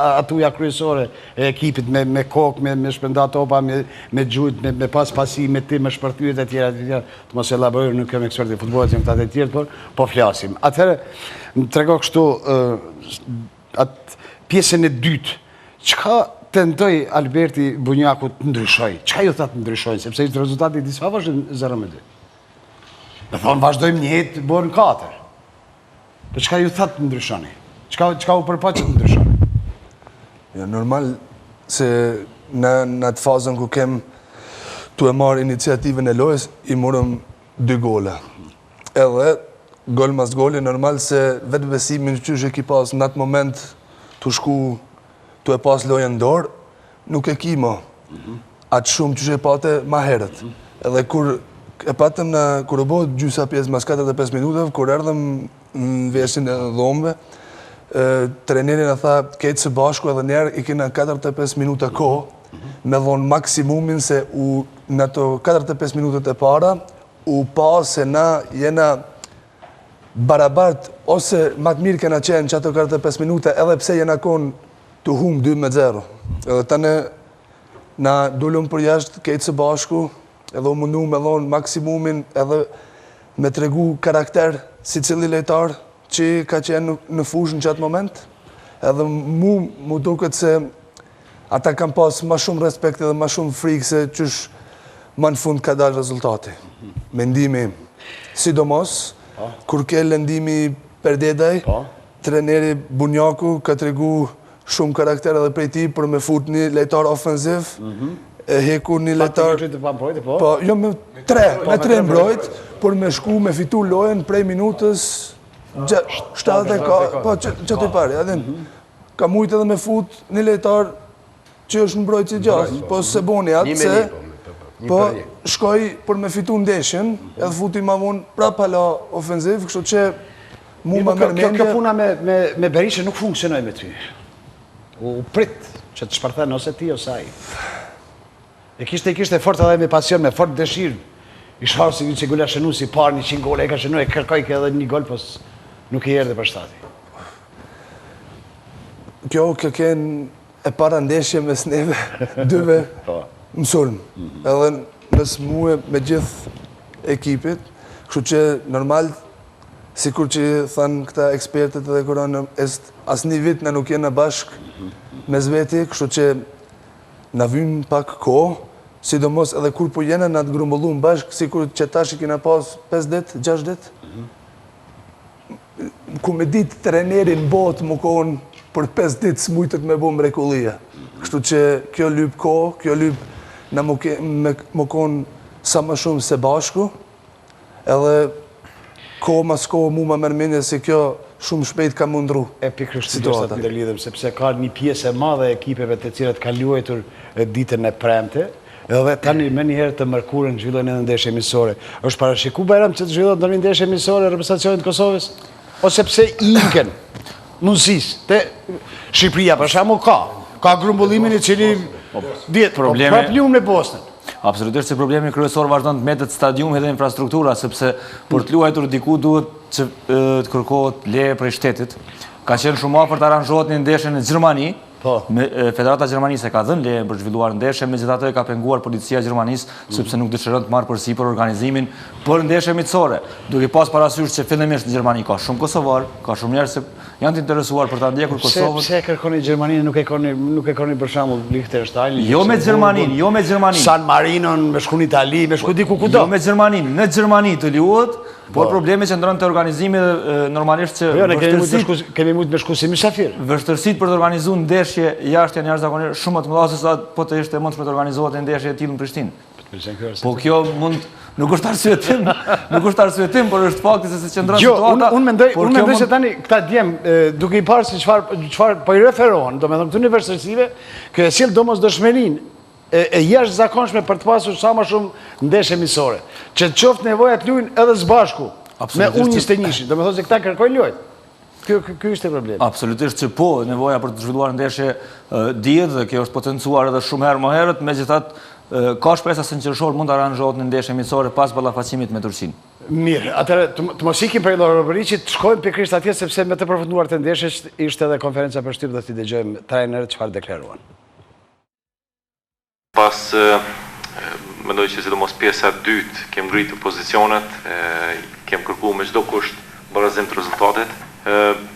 atuja kryesore e ekipit, me kokë, me shpenda topa, me gjujt, me pasi, me tim, me shpërthyet e tjera, të mos elaborojmë, nuk kemë eksperti futbollit, jam këta të tjerë, po flasim. Atëherë, më trego kështu, atë pjesën e dytë, çka tentoj Alberti Bunjaku të ndryshoj. Çka ju tha të ndryshojnë, sepse ishte rezultati disa vazhdojnë 0-2. Me thonë vazhdojmë një jetë, bërën 4. Për çka ju tha të ndryshoni? Çka u përpa që të ndryshoni? Ja, normal se në atë fazën ku kem tu e marrë iniciativën e lojës, i morëm 2 gola. Edhe, gol mas goli, normal se vetë besimin që e ki pas në atë moment të shku tu e pas lojën dorë, nuk e ki mo atë shumë që e pate ma herët. Edhe kur e patëm kur u bo gjysa pjesë mas 45 minutëve, kur erdhëm në vesin e dhomëve, trenerin e tha, kejtë së bashku edhe njerë i kena 45 minuta kohë, me dhonë maksimumin se në ato 45 minutët e para, u pa se na jena barabart, ose matë mirë kena qenë që ato 45 minuta, edhe pse jena konë të hum 2-0. Edhe tani na dolëm për jashtë këtë së bashku, edhe u mundu me dhonë maksimumin edhe me tregu karakter si cili lejtar që ka qenë në fushë në qatë moment. Edhe mu duket se ata kam pas ma shumë respekt edhe ma shumë frikë se qësh ma në fund ka dalë rezultati. Mendimi im. Sidomos, kur ke lëndimi Perdedaj, treneri Bunjaku ka tregu shumë karakter edhe prej ti për me fut një lejtar ofenziv, e heku një lejtar... Po, jo me tre mbrojt, për me shku me fitu lojen prej minutës 70, po që të pari, adin, ka mujtë edhe me fut një lejtar që është mbrojt që gjatë, po se boni atë se, po shkoj për me fitu ndeshjen, edhe futi ma vonë prap hala ofenziv, kështu që mu ma mërmendje... Kjo puna me Berisha nuk funksionoj me ty. U prit që të shparthen ose ti ose ai. E kishte fort edhe me pasion, me fort dëshirë. I shfarë si që gulla shënu si par 100 gole, e ka shënu e kërkoj ke edhe 1 gol, pos nuk i erdhe për shtati. Kjo këken e para ndeshje mes neve, dyve mësulm. Edhe mes muë me gjithë ekipit, kështu që normal, si kur që thanë këta ekspertet edhe koronë, as një vit në nuk jena bashk me zveti, kështu që në vynë pak ko, sidomos edhe kur po jena në të grumbullun bashk, si kur që tash i kina pas 5 dit, 6 dit, ku me ditë trenerin botë më konë për 5 dit s'mujtët me bo mrekullia. Kështu që kjo lyp ko, kjo lyp në më konë sa më shumë se bashku, edhe ko mas ko mu ma mërmenje se kjo shumë shpejt ka mundru. E pikërisht të ndërlidhem, sepse ka një pjesë e madhe e ekipeve të cilat ka luajtur ditën e premte, edhe tani me njëherë të mërkurën zhvillojnë edhe ndeshje misore. Është parashiku Bajram që të zhvillojnë në një ndeshje misore reprezentacionit Kosovës? Ose pse inken mundësis? Te Shqipëria për shembull ka grumbullimin i cili prap lumë në Bosnën. Absolutisht se problemi kryesor vazhdon të mbetet stadiumi dhe infrastruktura, sepse për të luajtur diku duhet që të kërkohet leje prej shtetit. Ka qenë shumë afër të aranjohet një ndeshje në Gjermani. Federata Gjermanisë e ka dhënë leje për zhvilluar ndeshje, megjithatë e ka penguar policia e Gjermanisë sepse nuk dëshiron të marrë përsipër organizimin për ndeshje miqësore. Duke pas parasysh që fillimisht në Gjermani ka shumë kosovar, ka shumë njerëz që janë të interesuar për ta ndjekur Kosovën. Pse e kërkoni Gjermaninë, nuk e kërkoni për shembull Liechtenstein? Jo me Gjermaninë, San Marinon, me shku në Itali, me shku diku kudo. Jo me Gjermaninë, në Gjermani të luhet, por problemi që ndron te organizimi normalisht që kemi mujt me shku si mysafir. Vështërsitë për të organizuar ndeshje jashtë janë jashtëzakonisht shumë më të mëdha se sa po të ishte mundshme të organizohet një ndeshje e tillë në Prishtinë. Po kjo nuk është arsyetim, por është fakti se qëndron situata. Unë mendoj se tani këta djem, duke i parë se çfarë po i referohen, domethënë këtu në vështërsive, kjo e sjell domosdoshmërinë e jashtëzakonshme për të pasur sa më shumë ndeshje misore, që të qoftë nevoja të luajnë edhe së bashku me U21, domethënë se këta kërkojnë lojë. Ky është problemi. Absolutisht që po, nevoja për të zhvilluar ndeshje dihet dhe kjo është potencuar edhe shumë herë më herët, megjithatë ka shpresa se në qershor mund të aranjohet në ndeshje miqësore pas ballafaqimit me Turqinë. Mirë, atëherë të mos ikim prej Loroberiçit, shkojmë pikërisht atje sepse me të përfunduar të ndeshjes ishte edhe konferenca për shtyp dhe t'i dëgjojmë trajnerët çfarë deklaruan. Pas mendoj që sidomos pjesa e dytë kem ngritur pozicionet, kem kërkuar me çdo kusht barazim të rezultatit.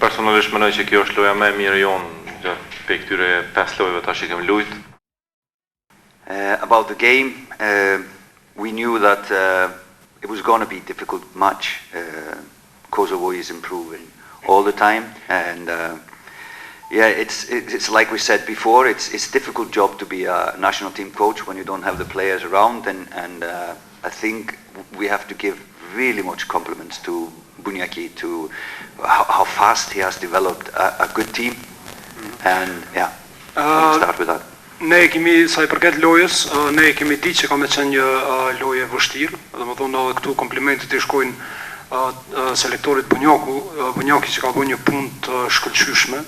Personalisht mendoj që kjo është loja më e mirë jonë gjatë këtyre 5 lojëve tash që kem luajtur. About the game, we knew that it was going to be a difficult match. Kosovo is improving all the time, and yeah, it's like we said before. It's a difficult job to be a national team coach when you don't have the players around, and I think we have to give really much compliments to Bunjaki to how fast he has developed a good team, and yeah, I'll start with that. Ne kemi, sa I përket lojës, ne kemi ditë që ka me qenë një lojë vështirë, dhe më thonë edhe këtu komplimentet I shkojnë selektorit Bunjaki që ka bërë një punë të shkëlqyshme.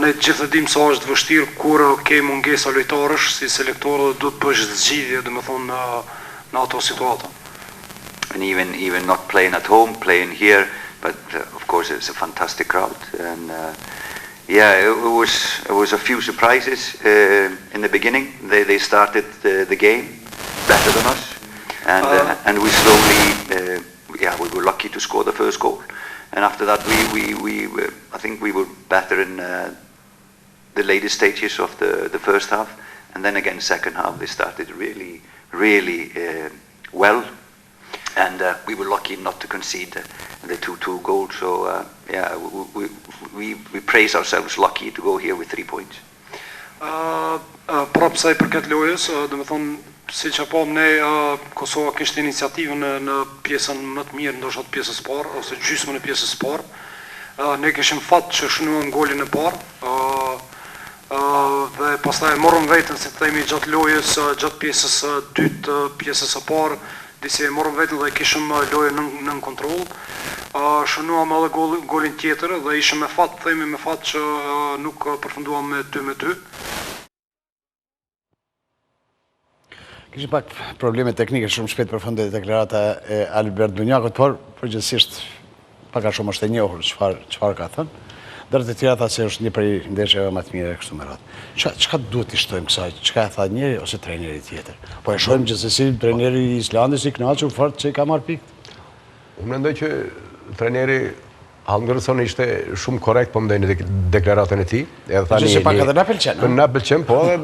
Ne gjithë dim sa është vështirë kur ke mungesa lojtarësh, si selektorë duhet bësh zgjidhje, dhe më thonë në ato situata. And even not playing at home, playing here, but of course it's a fantastic crowd, and Yeah, it was a few surprises in the beginning. They started the game better than us, and we slowly, we were lucky to score the first goal. And after that, I think we were better in the later stages of the first half, and then again second half they started really well, and we were lucky not to concede the 2-2 goal. So we praise ourselves lucky to go here with 3 points. Prapë sa I përket lojës, do të thonë, siç e pam ne, Kosova kishte iniciativën në pjesën më të mirë, ndoshta pjesës së parë ose gjysmën e pjesës së parë. Ne kishim fat që shënuam golin e parë. Dhe pastaj morëm veten, si themi, gjatë lojës, gjatë pjesës së dytë, pjesës së parë, disi morëm veten dhe kishim lojën nën kontroll. Shënuam edhe golin tjetër dhe ishim me fat, themi me fat që nuk përfunduam me 2-2. Kishim pak probleme teknike, shumë shpejt përfundoi deklarata e Albert Bunjakut, por përgjithsisht pak a shumë është e njohur çfarë ka thënë. Ndër të tjera tha se është një prej ndeshjeve më të mira kështu me radhë. Çka duhet t'i shtojmë kësaj? Çka e tha njëri ose trajneri tjetër? Po e shohim gjithsesi trajneri I Islandit I kënaqur fort që I ka marrë pikë. Unë mendoj që trajneri Hallgrímsson ishte shumë korrekt po mendoj në deklaratën e tij. Edhe tani se pak edhe na pëlqen. Na pëlqen, po edhe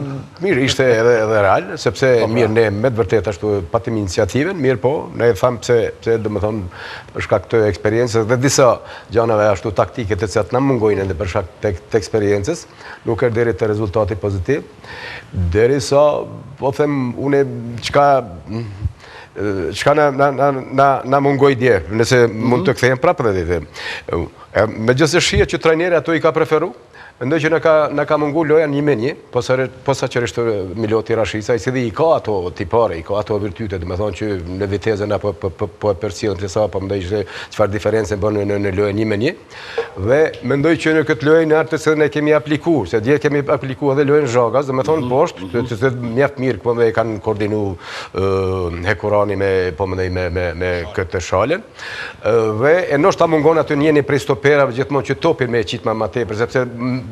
mirë ishte edhe real, sepse mirë ne me të vërtetë ashtu patim iniciativën, mirë po, ne tham pse domethënë për shkak të eksperiencës dhe disa gjanave ashtu taktike të cilat na mungojnë edhe për shkak të eksperiencës, nuk erdhi deri te rezultati pozitiv. Derisa po them unë çka na mungoj dje, nëse mund të kthehem prapë dhe them. Megjithëse shihet që trajneri ato I ka preferu, mendoj që na ka mungu loja 1-1, posaçërisht Miloti Rashica, I cili I ka ato tipare, I ka ato virtyte, domethënë që në vitezën apo po e përcjellim se sa po mendoj se çfarë diferencë bën në lojën 1-1. Dhe mendoj që në këtë lojë në artë se ne kemi aplikuar, se dje kemi aplikuar edhe lojën Zhagas, domethënë poshtë, se mjaft mirë po e kanë koordinuar Hekurani me këtë shalën. Dhe e ndoshta mungon aty një prej stoperave gjithmonë që topin me qit më tepër, sepse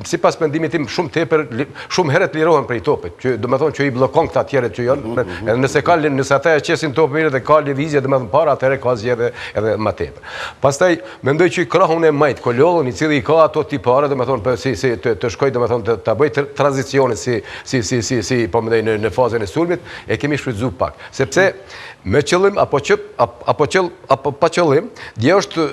sipas mendimit tim shumë herët lirohen prej topit, që domethënë që I bllokon këta tjerët që janë, nëse ata e qesin topin mirë dhe ka lëvizje domethënë para atëherë ka zgjedhje edhe më tepër. Pastaj mendoj që krahun e majt Kolollën, I cili ka ato tipare domethënë si të shkoj domethënë ta bëj tranzicionin si po mendoj në fazën e sulmit, e kemi shfrytzuar pak, sepse me qëllim apo pa qëllim, dje është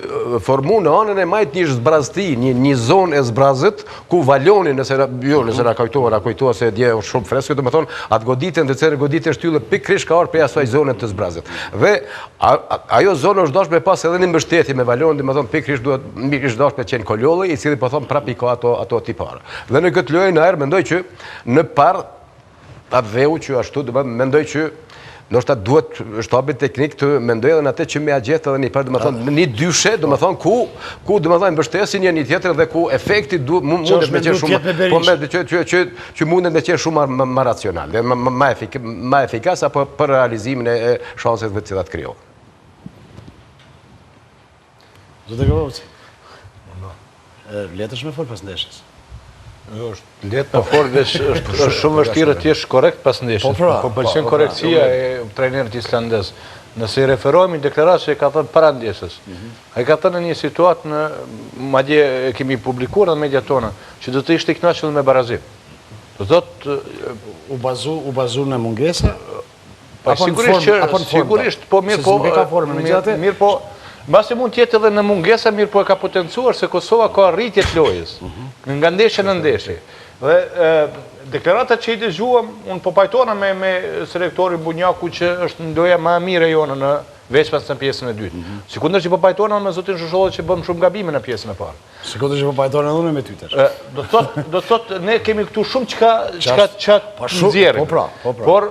formu në anën e majt një zbrazti, një zonë e zbrazët, ku valoni, nëse na kujtoa se dje është shumë freskët, domethënë atë goditën të cilën goditën shtyllë pikërisht ka ardhur prej asaj zone të zbrazët. Dhe ajo zonë është dashur me pas edhe një mbështetje me valonin, domethënë pikërisht dashur me qenë Kololli, I cili po thon prapë I ka ato tipare. Dhe në këtë lojë na mendoj që në parë atë dheu që ashtu domethënë mendoj që ndoshta duhet shtabi teknik të mendoj edhe në atë që më gjetë edhe një parë domethënë një dyshe domethënë ku domethënë mbështesin një tjetër dhe ku efekti mundet me qenë shumë po me që mundet me qenë shumë më racional dhe më efikas apo për realizimin e shanseve të cilat krijohen. Zotë Grovci. Letësh me fol pas ndeshjes. Është letë më fort dhe është shumë vështirë të jesh korrekt pas ndeshjes. Po pëlqen korrektësia e trajnerit islandez. Nëse I referohemi në deklaratë që e ka thënë para ndeshjes. Ai ka thënë në një situatë madje e kemi publikuar në mediat tona që do të ishte I kënaqur me barazim. Do thotë u bazu në mungesa? Sigurisht, po mirë po mbasi mund tjetë edhe në mungesa, mirë po e ka potencuar se Kosova ka rritje të lojës, nga ndeshje në ndeshje. Dhe deklaratat që I dëgjuam, unë po pajtona me selektorin Bunjaku që është ndoja më mirë e jonë në veçmas në pjesën e dytë. Sikundër që po pajtona me zotin Shusholli që bëm shumë gabime në pjesën e parë. Sikundër që po pajtona edhe me ty tash. Do të thotë ne kemi këtu shumë çka nxjerrim. Por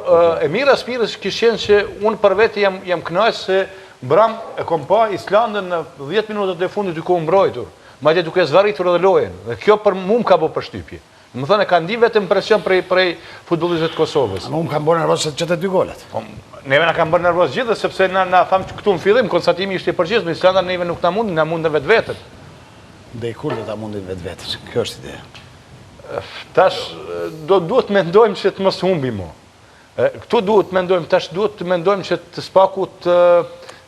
Emir Aspirës kishën që unë për vetë jam kënaqur se Bram e kom pa Islandën në 10 minutat e fundit duke u mbrojtur, madje duke zvarritur edhe lojën. Dhe kjo për mua ka bërë përshtypje. Më thënë ka ndi vetëm presion prej futbollistëve të Kosovës. Më kam bërë nervoz që të dy golat. Neve na kanë bërë nervoz gjithë sepse na thamë këtu në fillim konstatimi ishte I përgjithshëm, Islanda neve nuk na mundin vetveten. Dhe i kur do ta mundin vetë. Kjo është ideja. Tash duhet të mendojmë që të mos humbi mo. Këtu duhet të mendojmë, duhet të mendojmë që të spaku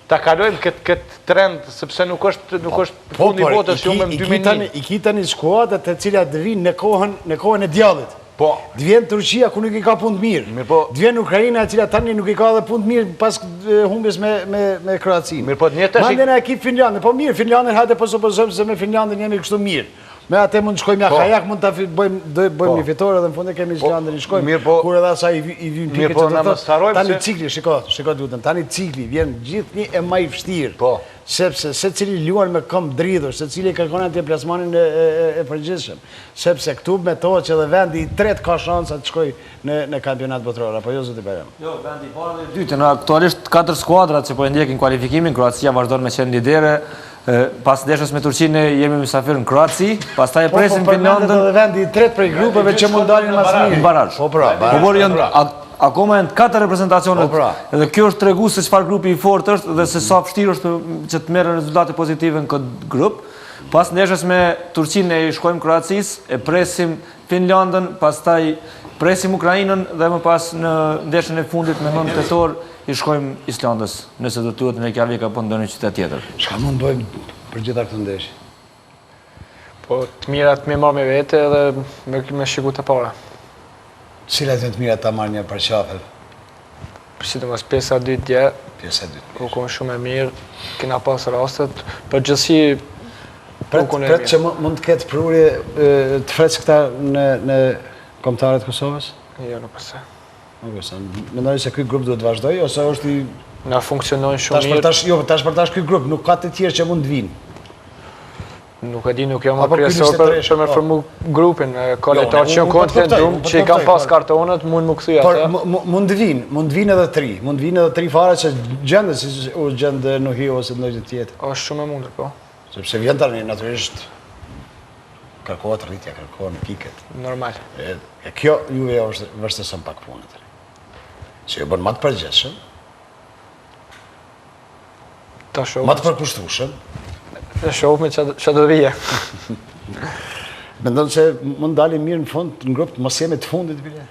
ta kalojmë këtë trend, sepse nuk është fundi i botës që humbëm 2001. I kitani skuadrat të cilat vinë në kohën e djallit. Po. Të vjen Turqia ku nuk i ka punë të mirë. Të vjen Ukraina e cila tani nuk i ka dhe punë të mirë pas humbjes me Kroacinë. Mirë, po të njëjtë Mandena ekip Finlandë. Po mirë, Finlandën hajde po supozojmë se me Finlandën jemi kështu mirë. Me atë mund të shkojmë kajak, mund të bëjmë një fitore dhe në fund e kemi Islandën i shkojmë, kur edhe asaj i vim pike që të thotë, tani cikli, shiko dutën, tani cikli vjen gjithë një e ma i vështirë, sepse se cili luan me këmbë dridhur, se cili kërkon atje plasmanin e përgjithshëm, sepse këtu metohet që edhe vendi i tret ka shansa të shkoj në kampionat botror, apo jo zoti Berem? Jo, vendi i parë dhe i dytë, në aktualisht 4 skuadrat që po e ndjekin kualifikimin, Kroacia vazhdon me qenë lidere. Pas ndeshjes me Turqinë jemi mysafir në Kroaci, pastaj e presim Finlandën. Po, edhe vendi i tret prej grupeve që mund dalin mas mirë. Në barazh. Po pra, akoma janë 4 reprezentacionet, edhe kjo është tregu se çfarë grupi i fortë është dhe se sa vështirë është që të merren rezultate pozitive në këtë grup. Pas ndeshjes me Turqinë e shkojmë Kroacisë, e presim Finlandën, pastaj presim Ukrainën dhe më pas në ndeshjen e fundit me 9 tetor i shkojmë Islandës, nëse do tuhet në Reykjavik apo ndonjë qytet tjetër. Çka mund bëjmë për gjitha këtë ndeshje? Po të mirat me marrë me vete edhe me shiku të para. Cilat janë të mirat ta marrë një përqafe? Sidomos pjesa 2 dje. Pjesa 2. U konë shumë e mirë, kena pas rastet, për gjithësi Pret që mund të ketë prurje të freskëta në kombëtarët Kosovës? Jo, nuk përse. Mendoj se ky grup duhet të vazhdoj, ose është i... Na funksionojnë shumë mirë. Jo, tash për tash ky grup, nuk ka të tjerë që mund të vinë. Nuk e di, nuk jam më kryesor për me formu grupin. Ka lojtarë që janë konfidentshëm, që i kanë pas kartonet, mund më kthy atë. Por mund të vinë edhe 3. Mund të vinë edhe 3 fare që gjendë, si u gjendë Nuhi ose ndonjë tjetër. Është shumë e mundur, po. Sepse vjen tani natyrisht kërkohet rritja, kërkohen piket. Normal. E kjo juve është vështëson pak punën. Që e bën më të përgjithshëm, më të përkushtueshëm. E shohme që do vije. Mendon se mund dalim mirë në fund në grup, mos jemi të fundit bile?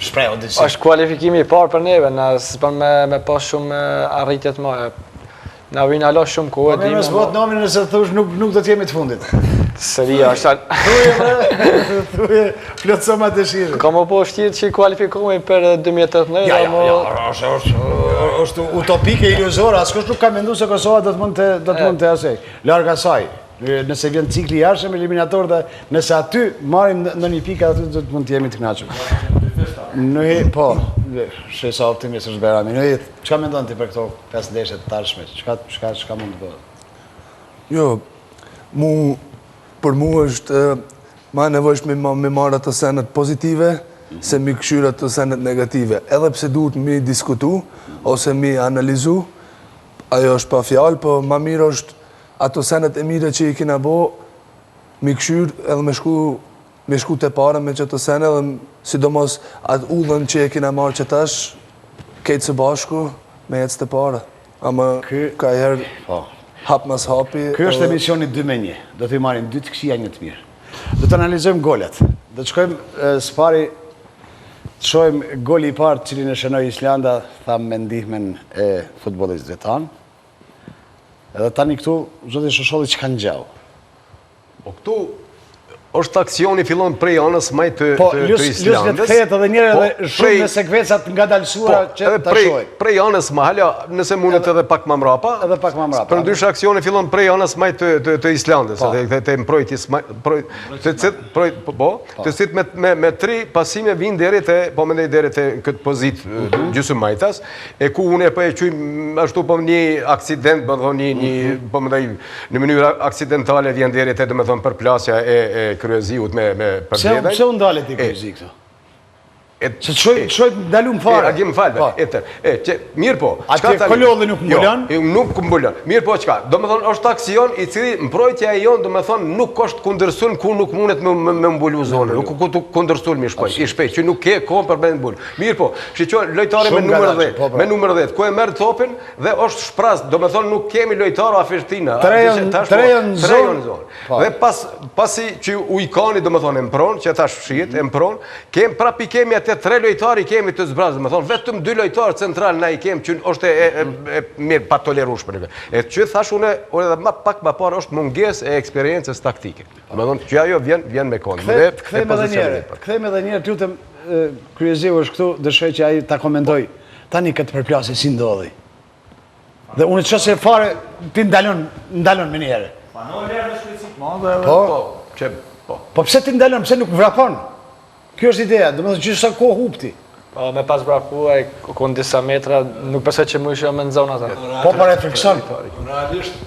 Shprehu disi. Është kualifikimi i parë për neve, na s'bën me pas shumë arritje të mëdha. Na vjen alo shumë kohë dimë. Mos vot nomin nëse thosh nuk do të jemi të fundit. Seria është. Thuaj plotso ma dëshirë. Kam po vështirë që kualifikohemi për 2018. Ja, është utopike, iluzore, askush nuk ka menduar se Kosova do të mund të asaj. Larg asaj. Nëse vjen cikli i jashtëm eliminator dhe nëse aty marrim në një pikë aty do të mund të jemi të kënaqur. Po, sa optimist është Berami. Çka mendon ti për këto 5 ndeshje të tashme? Çka mund të bëhet? Jo, për mu është ma nevojshme me marrë ato senet pozitive se mi këshyra ato senet negative. Edhe pse duhet mi diskutu ose mi analizu, ajo është pa fjalë, po ma mirë është ato senet e mire që i kina bo, mi këshyrë edhe me shku të para me që të sene dhe sidomos atë ullën që e kina marrë që tash, kejtë së bashku me jetës të para. Ama ka herë hap mas hapi. Kjo është emisioni 2-1, do të i marim 2 të këqija 1 të mirë. Do të analizojmë golet. Do të shkojmë s'pari, të shojmë goli i parë cilin e shënoj Islanda, thamë me ndihmen e futbollit zetan. Edhe tani këtu, zoti Shosholli që kanë gjau. Po këtu është aksioni fillon prej anës maj të Islandës. Po, lusë të kthejet edhe njëre edhe shumë në sekvencat nga dalësura që të shojë. Prej anës më halja, nëse mundet edhe pak më mrapa. Edhe pak më mrapa. Për ndryshë aksioni fillon prej anës maj të Islandës. Të mprojtjes, të sitë me 3 pasime vinë derit e, po mendej derit e këtë pozit gjysë majtas, e ku unë e për e qujmë ashtu po një aksident, po mendej në mënyrë aksidentale vjen derit e dhe me thonë për plasja e kryëziut me përdjedaj. Pse unë dalet i kryëzi këto? Se qojtë ndalu më fare. A gjimë falve. Mirë po. Atje kolodhe nuk mbulon? Nuk mbulon. Mirë po qka. Do me thonë, është aksion i cili mbrojtja e jonë, do me thonë, nuk është kundërsun ku nuk mundet me mbulu zonë. Nuk kundërsun mi i shpejt, që nuk ke kohën për me mbulu. Mirë po, shqyqon lojtari me numër 10, ku e merë topin dhe është shpras, do me thonë, nuk kemi lojtaro afirtina. Trejon zonë. Dhe pasi që ujkani, do me thonë, empron, që ta shqiet, empron, prapi kemi atë 3 lojtari kemi të zbrazë, me thonë, vetëm 2 lojtarë central na i kemi, që është mirë pa tolerush për një. E që thash unë edhe pak ma parë është munges e eksperiencës taktike. Me thonë, që ajo vjen me konë. Këthejme edhe njerë, të jutëm, kryeziu është këtu, dëshoj që aji ta komentoj, tani këtë përplasi si ndodhi. Dhe unë që se fare, ti ndalon me njerë. Pa në lërë në shkëtësit madhe. Po pse ti ndalon, pse nuk vrapon? Kjo është ideja, do me thë që sa kohë hupti. Me pas vrakuaj, kënë disa metra, nuk përse që më ishe me në zona ta. Po për e frikson.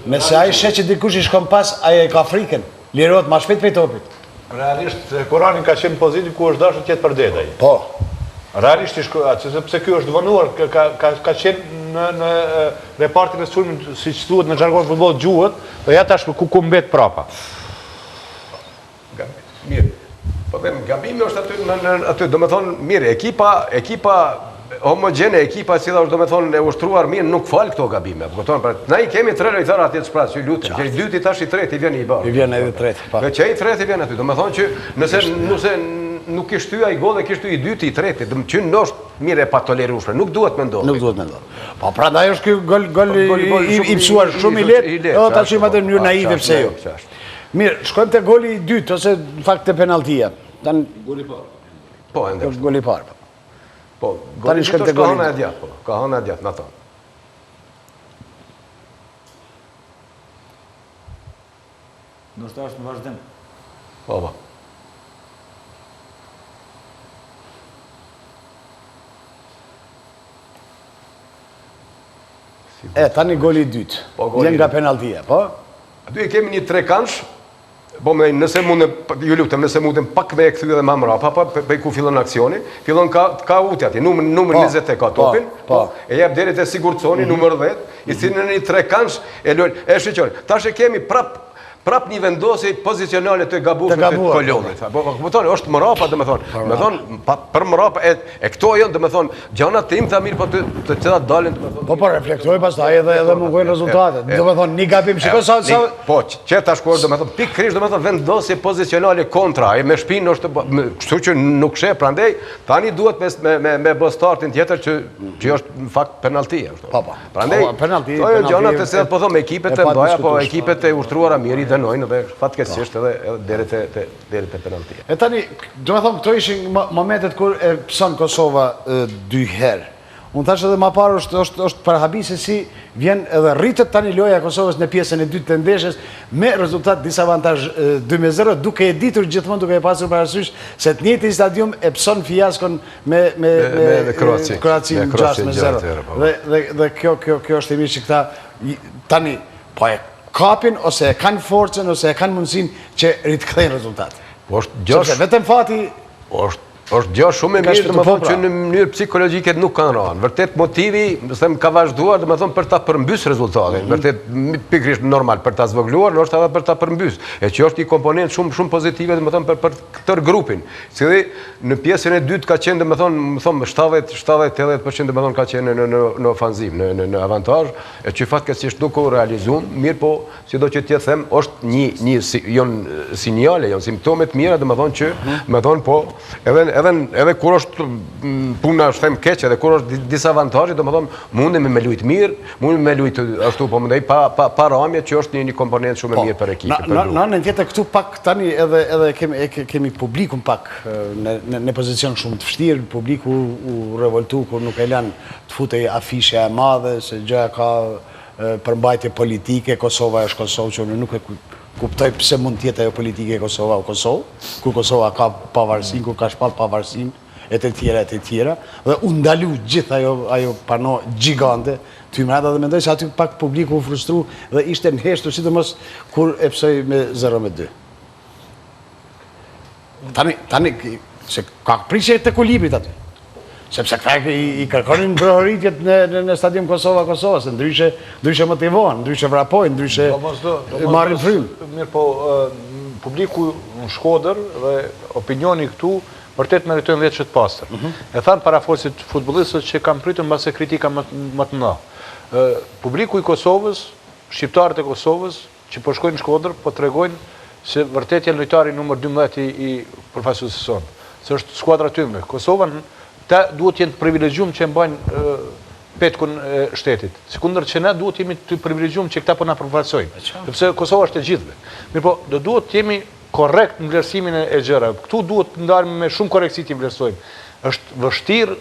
Me se a i shë që dikush i shkon pas, aja i ka frikën. Lirot ma shpejt për topit. Realisht, Koranin ka qenë pozitiv ku është dashur tjetë për detaj. Po. Realisht, sepse kjo është dëvënuar, ka qenë në repartin e sulmit, si që thuhet në jargon futboll gjuhët, dhe ja tash ku mbet prapa. Mirë. Po dhe gabimi është aty, do me thonë, mirë, ekipa homogene, ekipa cila është, do me thonë, e ushtruar mirë, nuk falë këto gabime. Na i kemi 3 lojtarë atje të shprasë, që i lutëm, që i dyti tash i treti vjen i barë. I vjen edhe treti, pa. Dhe që i treti vjen aty, do me thonë që nëse nuk ishtu i gol dhe kishtu i dyti i treti, dhe që nështë mirë e pa tolerushme, nuk duhet me ndohë. Nuk duhet me ndohë. Pa pra da është kjo gol i pësuar shumë i letë, edhe ta që i matë në njërë naive pse jo. Mirë, shkojmë të goli i dytë, ose në fakt të penaltia. Goli parë. Po, ende. Është goli parë. Po, goli i dytë është ka hana e djatë, po. Ka hana e djatë, në thonë. Nështë është në vazhdim. Po, po. Tani goli i dytë. Vjen nga penaltia, po? Aty e kemi një 3 kansh, po nëse mundem, ju lutem, nëse mundem pak me e këthy edhe ma mrapa, për ku fillon aksioni, fillon ka uti ati, numër 20 e ka topin, e jep derit e sigurconi, numër 10, i thirë në një 3 kansh, e shqyqoni. Tash e kemi prap një vendosi pozicionale të gabuar të kolonit. është mrapa, dhe me thonë, për mrapa, e këto janë, dhe me thonë, gjanat të im të mirë, po të cilat dalin, dhe me thonë. Po, reflektoj pas taj edhe mungojnë rezultatet. Dhe me thonë, një gabim, shiko sa... Po, që ta shkuar, dhe me thonë, pikrish, dhe me thonë, vendosi pozicionale kontra, e me shpinë është, kështu që nuk shë, prandej, tani duhet me bë startin tjetër që është në fakt penaltia. Prandej, to e gjanat të se, po thonë, ekipet e mbaja, po ekipet e ushtruara mirë dënojnë dhe fatkesisht edhe derit e penaltia. E tani, do me thonë, këto ishin momentet kur e pëson Kosova 2 herë. Unë thashë edhe ma parë është përhabi se si vjen edhe rritët tani loja Kosovës në pjesën e 2 të ndeshës me rezultat disavantaj 2-0, duke e ditur gjithmonë, duke e pasur parasysh se të njëjti stadium e pëson fiaskon me Kroacin 6-0. Dhe kjo është e mirë që këta tani, po e kapin, ose e kanë forcen, ose e kanë mundësin që rritë këthejnë rezultat. Sepse vetëm fati... është gjë shumë e mirë, dhe më thonë që në mënyrë psikologjike nuk kanë ranë. Vërtet motivi, ka vazhduar, dhe më thonë, për ta përmbys rezultatin. Vërtet, pikrisht normal, për ta zvogluar, në është edhe për ta përmbys. E që është një komponent shumë pozitive, dhe më thonë, për këtër grupin. Si dhe në pjesën e dytë ka qenë, dhe më thonë, 70-80%, dhe më thonë, ka qenë në ofanzim, në avantaj, e që fatkesisht nuk u realizun, mirë po, si do që tjetë them, është një sinjale, janë simptomet mira, dhe më thonë që, më thonë po, edhe kur është puna është them keq, edhe kur është disavantajë, do më thonë, mundemi me lujtë mirë, mundemi me lujtë ashtu, po mundej pa ramje që është një komponent shumë e mirë për ekipë. Në anën tjetër këtu pak tani edhe kemi publikun pak në pozicion shumë të vështirë, publiku u revoltu kur nuk e lanë të futej afishe e madhe, se gjëja ka përmbajtje politike, Kosova është Kosovë, që nuk e kuptoj pëse mund tjetë ajo politike Kosova o Kosovë, kur Kosova ka pavarësin, kur ka shpal pavarësin, e të tjera, dhe u ndalu gjithë ajo pano gjigante, të imrata dhe mendoj se aty pak publiku u frustru dhe ishte në heshtu, si të mos kur e pësoj me 0-2. Tani, se ka prishe të kolibrit aty. Sepse këta i kërkonin mbrojtjet në stadium Kosova, se ndryshe motivohen, ndryshe vrapojnë, ndryshe marrin frymë. Mirë po, publiku në Shkodër dhe opinioni këtu vërtet meritojnë 10 që të pastër. E thanë parafolësit futbollistët që kam pritur mbase kritika më të mëdha. Publiku i Kosovës, shqiptarët e Kosovës që po shkojnë në Shkodër, po tregojnë se vërtet janë lojtari numër 12 i përfaqësuesit sonë. Se është skuadra tyre. Kosova ta duhet jenë të privilegjuar që mbajnë petkun e shtetit. Sekundër që ne duhet jemi të privilegjuar që këta po na përfaqësojnë. Sepse Kosova është e gjithëve. Mirë po, do duhet të jemi korrekt në vlerësimin e gjërave. Këtu duhet të ndalemi me shumë korektësi të vlerësojmë. Është vështirë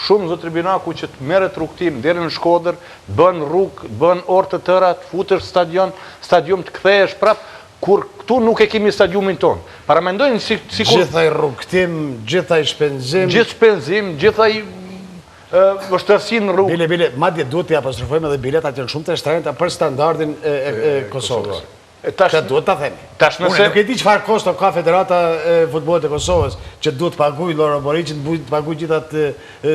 shumë Zotribinaku që të merret rrugtim deri në Shkodër, bën rrugë, bën orë të tëra, të futesh stadium të kthehesh prap, kur këtu nuk e kemi stadiumin ton. Paramendojnë sikur gjithaj rrugtim, gjithaj shpenzim, gjithaj vështërsi në rrugë. Bile, madje duhet të apostrofojmë edhe biletat janë shumë të shtrenjta për standardin e Kosovës. Këtë duhet të themi. Unë nuk e di çfarë kosto ka Federata e Futbollit e Kosovës, që duhet të paguajë Loro Boriçit, duhet të paguajë gjithat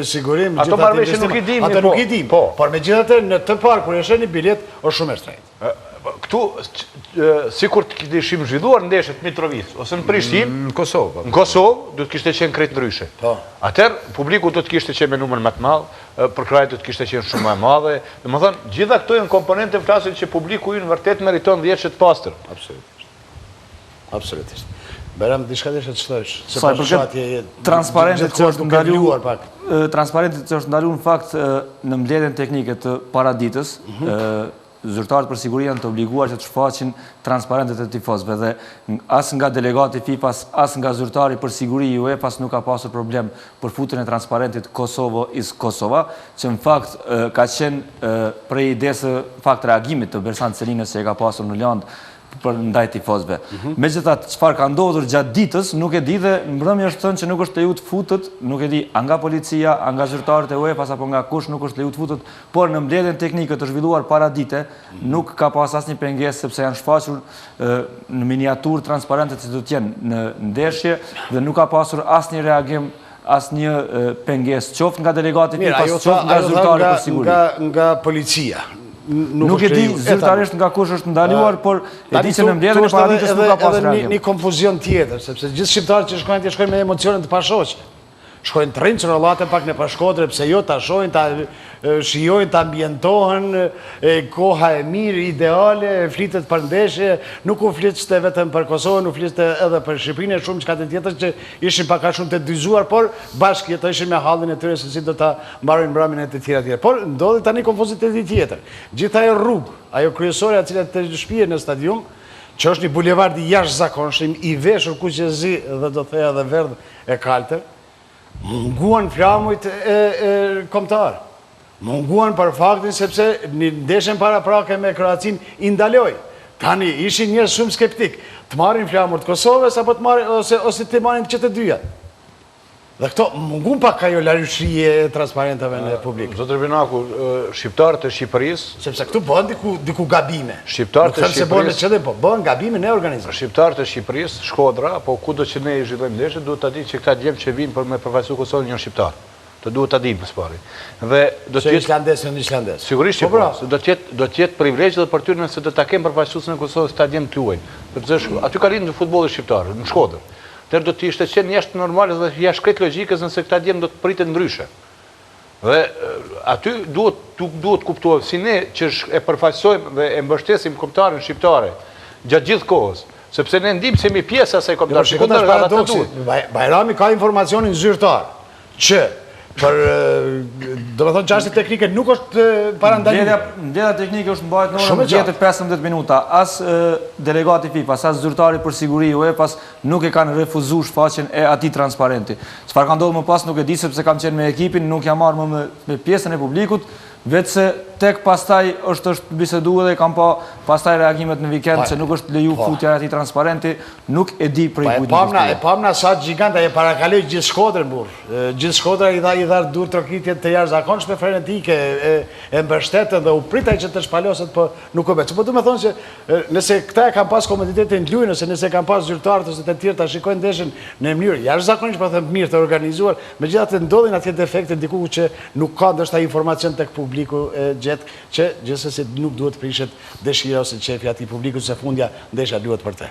sigurim, ato marrëveshje nuk i dim. Ato nuk i dim. Por megjithatë në të parë kur e sheh një bilet është shumë e shtrenjtë. Këtu, sikur të kishim zhvilluar ndeshjet Mitrovic, ose në Prishtinë, në Kosovë, do të kishte qenë krejt ndryshe. Atëherë, publiku do të kishte qenë me numër më të madh, përkrahjet do të kishte qenë shumë më e madhe. Domethënë, gjitha këto janë komponente flasin që publiku ynë vërtet meriton 10 që të pastër. Absolutisht. Beram, diçka desha të shtosh. Sa i përket transparentit që është ndaluar pak. Transparentit që është ndaluar në fakt në mbledhjen teknike të paraditës, zyrtarët për siguri janë të obliguar që të shfaqin transparentet e tifozëve dhe as nga delegati FIFA-s, as nga zyrtari për siguri i UEFA-s nuk ka pasur problem për futjen e transparentit Kosovo is Kosova, që në fakt ka qenë prej idesë fakt reagimit të Bersant Selinës që e ka pasur në Londë për ndaj tifozëve. Megjithatë, çfarë ka ndodhur gjatë ditës, nuk e di dhe mbrëmje është thënë që nuk është lejuar të futet, nuk e di, nga policia, nga zyrtarët e UEFA-s apo nga kush nuk është lejuar të futet, por në mbledhjen teknike të zhvilluar para dite, nuk ka pas asnjë pengesë sepse janë shfaqur në miniaturë transparente që do të jenë në ndeshje dhe nuk ka pasur asnjë reagim, asnjë pengesë, qoftë nga delegati FIFA-s, qoftë nga zyrtarët për siguri. Nga policia. Nuk e di zyrtarisht nga kush është ndaluar, por e di që në mbledhjen e paraditës nuk ka pasur reagim. Një konfuzion tjetër, sepse gjithë shqiptarët që shkojnë me emocione të pashoqe. Shkojnë të rinë që rollate pak në Pashkodre, pse jo të shojnë, të shijojnë, të ambientohen, koha e mirë, ideale, flitet për ndeshje, nuk u flitste vetëm për Kosovën, nuk flitste edhe për Shqipërinë, shumë çka të tjetër që ishin pak a shumë të dyzuar, por bashkë jetojshin me hallin e tyre se si do ta mbarojnë mbrëmjen e të tjera. Por ndodhi tani konfuziteti tjetër. Gjithë ajo rrugë, ajo kryesore e cila të shpihet në stadium, që është një bulevard i jashtëzakonshëm, i veshur kuqezi dhe do thëja edhe verdh e kaltër, munguan flamujt e kombëtar. Munguan për faktin sepse një ndeshjen paraprake me Kroacin i ndaloi. Tani ishin njerëz shumë skeptik. Të marrin flamur të Kosovës apo të marrin ose të marrin që të dyja. Dhe këto mungun pak ajo larëshrie transparentave në publik. Zotribinaku, shqiptarët e Shqipërisë, sepse këtu bëhen diku gabime. Shqiptarët e Shqipërisë, bëhen gabime ne organizojmë. Shqiptarët e Shqipërisë, Shkodra, apo kudo që ne i zhvillojmë ndeshjet, duhet ta dinë që këta djemë që vinë për me përfaqësuar Kosovën janë shqiptar. Të duhet ta dinë pari. Dhe do të jetë islandez. Sigurisht që do të jetë privilegj edhe për ty nëse do ta kemë përfaqësuesin e Kosovës stadium të huaj. Sepse aty ka rinë futbolli shqiptar, në Shkodër. Tërë do të ishte qenë jashtë normale dhe jashtë krejt logjikës nëse këta djemë do të pritet ndryshe. Dhe aty duhet kuptuar si ne që e përfaqësojmë dhe e mbështesim kombëtarin shqiptare gjatë gjithë kohës, sepse ne ndihmë se jemi pjesë asaj kombëtare. Bajrami ka informacionin zyrtar që për do të thonë çështje teknike nuk është parandaluar. Mbledhja teknike është mbajtur në orën 10-15 minuta. As delegati FIFA-s, as zyrtari për siguri i UEFA-s nuk e kanë refuzuar shfaqjen e atij transparenti. Çfarë ka ndodhur më pas nuk e di sepse kam qenë me ekipin, nuk jam marrë me pjesën e publikut, vetë se tek pastaj është biseduar dhe kam pa pastaj reagimet në vikend se nuk është leju futja e atij transparenti, nuk e di për e pamna sa gjiganta e parakaloi gjithë Shkodrën burr. Gjithë Shkodra i dha dur trokitje të jashtëzakonshme frenetike, e mbështetën dhe u pritej që të shpaloset, po nuk u bë. Po do të thonë se nëse këta e kanë pas komoditetin të luajnë, ose nëse kanë pas zyrtarët ose të tjerë ta shikojnë ndeshjen në mënyrë jashtëzakonisht, po them mirë të organizuar, megjithatë ndodhin atje defekte diku që nuk ka ndoshta informacion tek publiku gjet që gjithsesi nuk duhet prishet dëshira ose qefi atij publikut se fundja ndeshja duhet për te.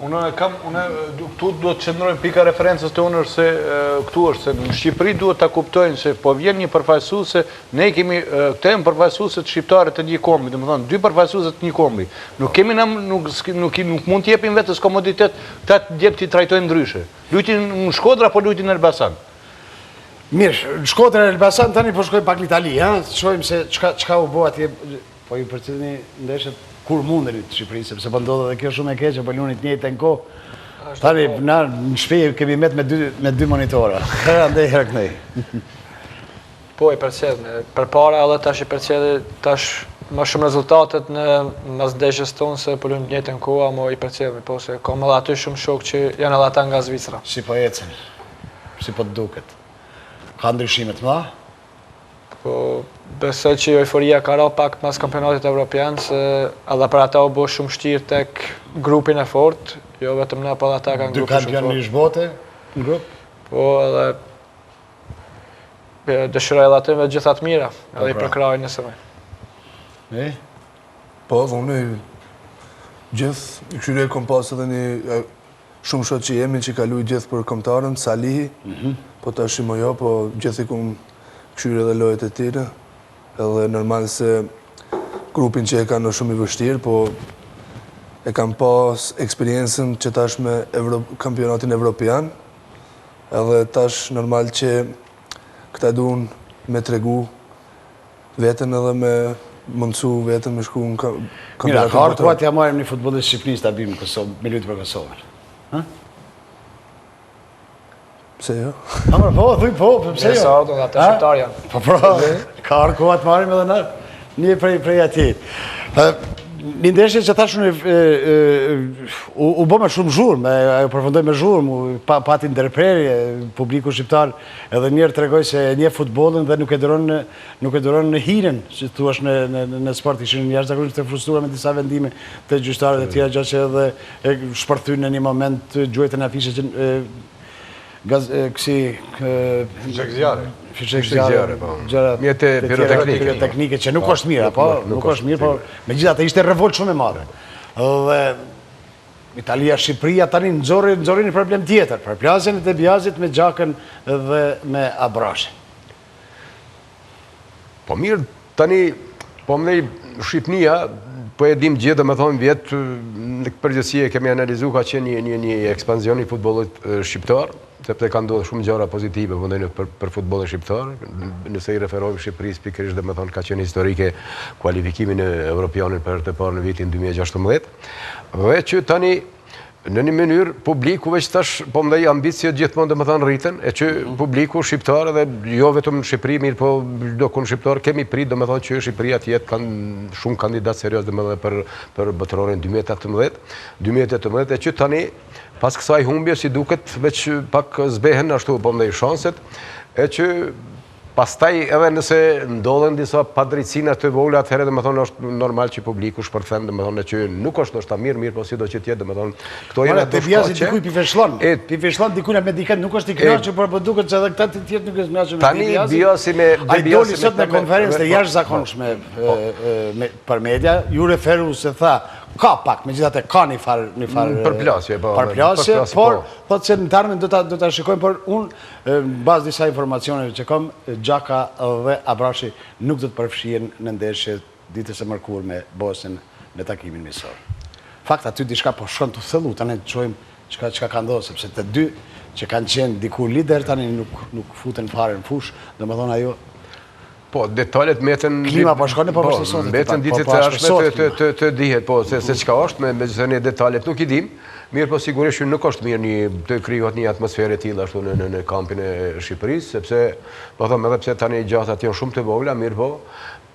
Unë këtu duhet të qëndrojmë pika referencës të unë se këtu është se në Shqipëri duhet ta kuptojnë se po vjen një përfaqësuese, ne kemi këto janë përfaqësuesit shqiptarë të një kombi, domethënë dy përfaqësuese të një kombi. Nuk kemi nuk mund të japim vetes komoditet këta djep ti trajtojnë ndryshe. Luajtin në Shkodra apo luajtin në Elbasan? Mirë, në Shkodra e Elbasan tani po shkojmë pak në Itali, shohim se çka u bë atje, po ju përcjellni ndeshjet kur mundeni të Shqipërisë, sepse po ndodhet edhe kjo shumë e keqe, po luani të njëjtën kohë. Tani na në shtëpi kemi me dy monitora. Andaj herë kënej. Po i përcjell, përpara edhe tash i përcjell tash më shumë rezultatet në mas ndeshjes tonë se po luajmë të njëjtën kohë, ama i përcjell, po se kam edhe aty shumë shok që janë edhe ata nga Zvicra. Si po ecën? Si po të duket? Ka ndryshime të mëdha? Po, besoj që euforia ka ra pak mas kampionatit evropian, se edhe për ata u bë shumë vështirë tek grupin e fortë, jo vetëm na, po edhe ata kanë grupin shumë fort. Dy kampionë bote në grup? Po, edhe dëshiroj edhe aty me gjitha të mira, edhe i përkrajnë në sëmej. Po, unë gjithë, i këshyre kom pas edhe një shumë shot që jemi që kaluj gjithë për kombëtarën, Salihi, po ta shimo jo, po gjithë i kom këshyre edhe lojët e tjere, edhe normal se grupin që e kanë në shumë i vështirë, po e kam pas eksperiencën që tash me kampionatin evropian, edhe tash normal që këta duen me tregu vetën edhe me mundësu vetën me shku në kampionatin. Mira, ka artuat ja marim një futbolist Shqipërisë të abim me lujtë për Kosovën. Pse jo? Po, thuj po, pse jo? Nësë ardhën dhe ata shqiptar janë. Po, ka artuat marim edhe në një prej ati. Një ndeshje që thash u bë me shumë zhurmë, ajo përfundoi me zhurmë, pati ndërprerje, publiku shqiptar edhe njerë tregoj se nje futbollin dhe nuk e duron në hiren, që thuash në sport, ishin jashtëzakonisht të frustruar me disa vendime të gjyqtarëve të tjera, gjatë që edhe e shpërthyn në një moment gjuajtën afishe që kësi... Fishek zjarë. Fishek zjarë, mjetë piroteknike, që nuk është mirë, nuk është mirë, por me gjitha të ishte revolt shumë e madhe. Dhe Italia, Shqipëria tani nëzori një problem tjetër, për plasjen e të bjazit me Gjakën dhe me Abrashin. Po mirë, tani, po mënej Shqipnia, po e dim gjithë dhe me thonë vjetë, në përgjësie kemi analizu ka qenë një ekspanzion i futbollit shqiptar, sepse ka ndodhur shumë gjëra pozitive për futbollin shqiptar, nëse i referojmë Shqipërisë pikërisht dhe me thonë ka qenë historike kualifikimin e Evropianit për herë të parë në vitin 2016, dhe që tani në një mënyrë publiku veç tash po ndaj ambiciet gjithmonë dhe me thonë rriten, e që publiku shqiptar edhe jo vetëm në Shqipëri, mirë po çdo kund shqiptar kemi prit dhe me thonë që Shqipëria të jetë kanë shumë kandidat serios dhe me thonë për botrorin 2018, e që tani pas kësaj humbje, si duket, veç pak zbehen ashtu po ndaj shanset, e që pastaj edhe nëse ndodhen disa padrejtësina të vogla, atëherë dhe me thonë është normal që publiku shpërthen dhe me thonë që nuk është nështë ta mirë, po si do që tjetë dhe me thonë këto jena të shkaqe. Dikuj pifeshlon dikuj në mediket nuk është i knaqë, por për duket që edhe këta të tjetë nuk është knaqë me tani Biasi me... A i doli sot në konferencë të jashtëzakonshme për media, ju referu se tha, ka pak, me gjithate ka një farë përplasje, por thotë se në termin do të shikojmë, por unë në bazë disa informacioneve që kam, Gjaka dhe Abrashi nuk do të përfshihen në ndeshje ditës së mërkurë me Bosnjën në takimin miqësor. Fakt aty diçka po shkon të thellu, tani të shohim çka ka ndodhur, sepse të dy që kanë qenë diku lider tani nuk futen fare në fush, domethënë ajo. Po, detalet meten... Klima po shkone po vështirësohet. Meten ditët e ardhshme të dihet, po, se çka është, me gjithë një detalet nuk i dim, mirë po sigurisht që nuk është mirë të krijohet një atmosferë e tillë ashtu në kampin e Shqipërisë, sepse, po them edhe pse tani gjatat janë shumë të vogla, mirë po,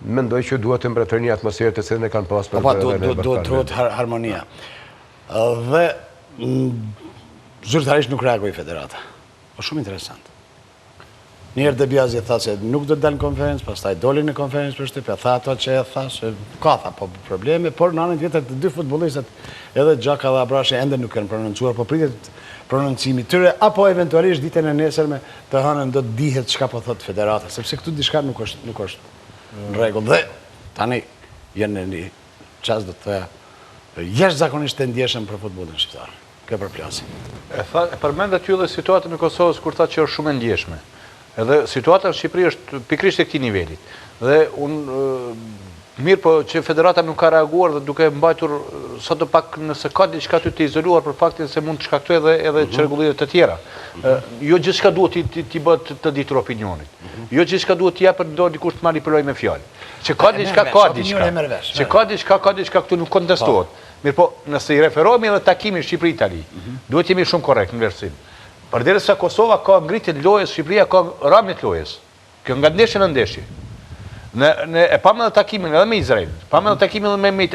mendoj që duhet të mbretër një atmosferë të cilën e kanë pas për duhet harmonia. Dhe zyrtarisht nuk reagoi federata. Po shumë interesant. Njerë Debiazi tha se nuk do të dalë në konferencë, pastaj doli në konferencë për shtëpi, tha ato që e tha, se ka tha po probleme, por në anën tjetër të dy futbolistët, edhe Xhaka dhe Abrashi ende nuk kanë prononcuar, po pritet prononcimi tyre, apo eventualisht ditën e nesërme të hënën do të dihet çka po thot federata, sepse këtu diçka nuk është në rregull. Dhe tani janë në një çast do të thoya jashtëzakonisht të ndjeshëm për futbollin shqiptar. Kjo përplasim. E përmendet ju dhe situatën në Kosovës kur tha që është shumë e ndjeshme. Edhe situata në Shqipëri është pikrisht e këtij nivelit. Dhe mirë po që federata nuk ka reaguar dhe duke mbajtur sot pak nëse ka diçka të izoluar për faktin se mund të shkaktojë edhe çrregullime të tjera. Jo gjithçka duhet t'i bëhet të ditur opinionit. Jo gjithçka duhet t'i japë do dikush të manipulojë me fjalë. Që ka diçka, ka diçka. Që ka diçka këtu nuk kontestohet. Mirë po, nëse i referohemi edhe takimit Shqipëri-Itali, duhet jemi shumë korrekt në vlerësim. Përderisa Kosova ka ngritje të lojës, Shqipëria ka rrëmje të lojës. Kjo nga ndeshje në ndeshje. E pamë edhe takimin edhe me Izrael, pamë edhe takimin edhe me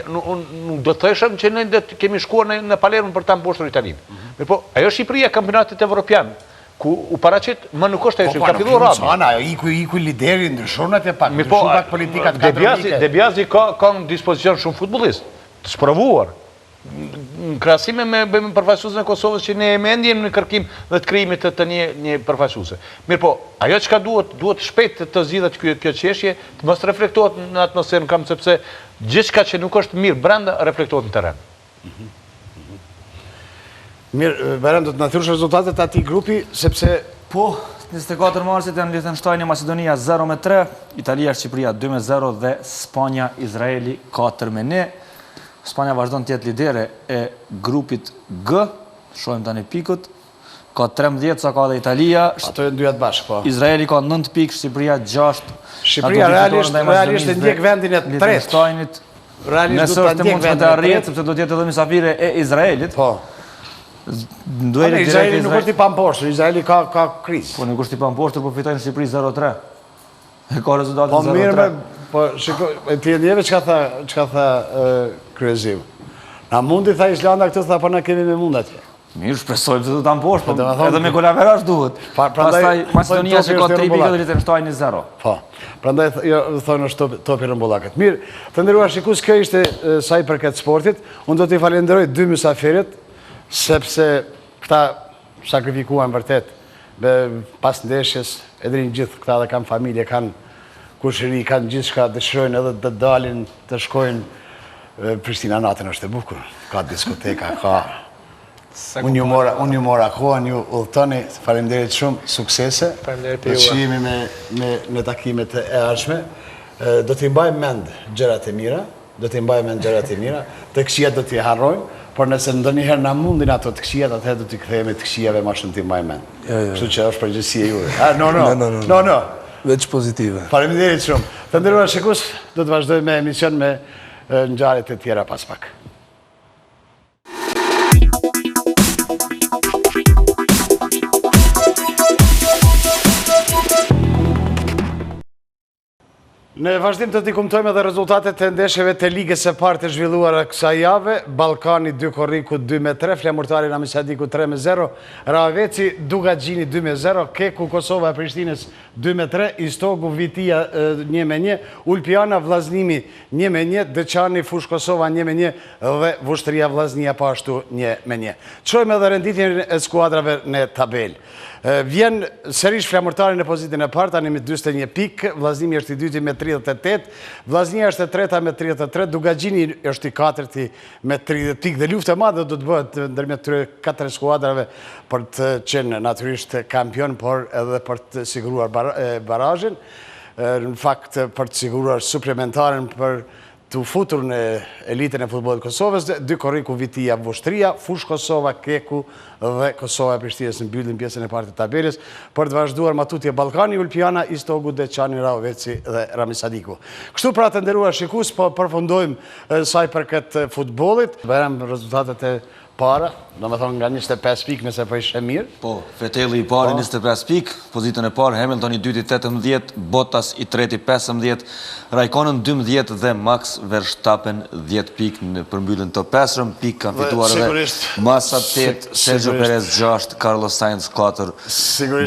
nuk do të thëshëm që ne kemi shkuar në Palermo për ta mposhtur Italinë. Mirë po, ajo Shqipëria kampionatit evropian, ku u paraqit më nuk është ajo, ka filluar rrëmje. Ajo iku lideri ndryshon atje pak, ndryshon pak politikat kadrorike. Debiazi ka në dispozicion shumë futbollist, të sprovuar. Në krasime me përfaqësuesën e Kosovës që ne e mendjem në kërkim dhe të krijimit të një përfaqësuese. Mirë po, ajo çka duhet shpejt të zgjidhet kjo çështje, të mos reflektohet në atmosferën kam sepse gjithçka që nuk është mirë brenda reflektohet në terren. Mirë, Bajram, do të na thyrësh rezultatet e atij grupi sepse 24 marsit janë Liechtenstein e Maqedonia 0-3, Italia Shqipëria 2-0 dhe Spanja Izraeli 4-1. Spanja vazhdon të jetë lidere e grupit G, shohim tani pikët, ka 13 sa ka dhe Italia. Ato janë dyat bashkë, po. Izraeli ka 9 pikë, Shqipëria 6. Shqipëria realisht e ndjek vendin e tretë. Nëse është të mund të arrihet, sepse do të jetë edhe mysafire e Izraelit. Po. Izraeli nuk është i pamposhtur, Izraeli ka krizë. Po nuk është i pamposhtur, po fitojnë Shqipëri 0-3. Ka rezultatin 0-3. Po shiko, ti e ndjeve çka tha Kryeziu. Na mundi tha Islanda këtë, tha po na kemi me mund atje. Mirë, shpresojmë se do ta mposh, po edhe me golaverash duhet. Pastaj Maqedonia që ka 3 pikë dhe Liechtenstein 0. Po. Prandaj thonë është topi rrëmbullakët. Mirë, të nderuar shikues, kjo ishte sa i përket sportit. Unë do t'i falenderoj dy mysafirët sepse këta sakrifikuan vërtet pas ndeshjes, edrin gjithë këta dhe kanë familje, kanë kushëri, kanë gjithë shka dëshirojnë edhe të dalin, të shkojnë. Prishtina natën është e bukur, ka diskoteka, ka... Unë ju mora kohën, ju udhëtoni, faleminderit shumë, suksese. Do të shihemi në takimet e ardhshme. Do t'i mbajmë mend gjërat e mira, të këqijat do t'i harrojmë, por nëse ndonjëherë na mundin ato të këqijat, atëherë do t'i kthehemi të këqijave më shumë t'i mbajmë mend. Kështu që është përgjegjësia juaj. No. Veç pozitive. Faleminderit shumë. Të nderuar shikues, do të vazhdojmë me emision me ngjarjet e tjera pas pak. Në vazhdim të t'i kumtojmë edhe rezultatet të ndeshjeve të ligës së parë të zhvilluara kësaj jave. Ballkani 2 Korriku 2-3, Flamurtari Rami Sadiku 3-0, Raveci Dugaxhini 2-0, Keku Kosova e Prishtinës 2-3, Istogu Vitia 1-1, Ulpiana Vllaznimi 1-1, Deçani Fush Kosova 1-1 dhe Vushtria Vllaznia po ashtu 1-1. Çojmë edhe renditjen e skuadrave në tabelë. Vjen sërish Flamurtari në pozitën e parë, tani me 41 pikë, Vllaznimi është i dyti me 38, Vllaznia është e treta me 33, Dugaxhini është i katërti me 30 pikë dhe luftë e madhe do të bëhet ndërmjet këtyre 4 skuadrave për të qenë natyrisht kampion, por edhe për të siguruar barazhin, në fakt për të siguruar suplementaren për të futur në elitën e futbollit Kosovës, 2 Korriku Vitia Vushtria, Fush Kosova, Keku dhe Kosova e Prishtinës në mbyllin pjesën e parë të tabelës për të vazhduar matutje Ballkani, Ulpiana, Istogu, Deçani, Raveci dhe Rami Sadiku. Kështu pra të nderuar shikues, po përfundojmë sa i përket futbollit. Bëjmë rezultatet e para, do me thonë nga 25 pikë nëse po ishe mirë. Po, Vettelli i pari 25 pikë, pozitën e parë, Hamilton i dyti 18, Bottas i treti 15, Raikkonen 12 dhe Max Verstappen 10 pikë në përmbyllën të 5 pikë kanë fituar edhe Massa 8, Sergio Perez 6, Carlos Sainz 4,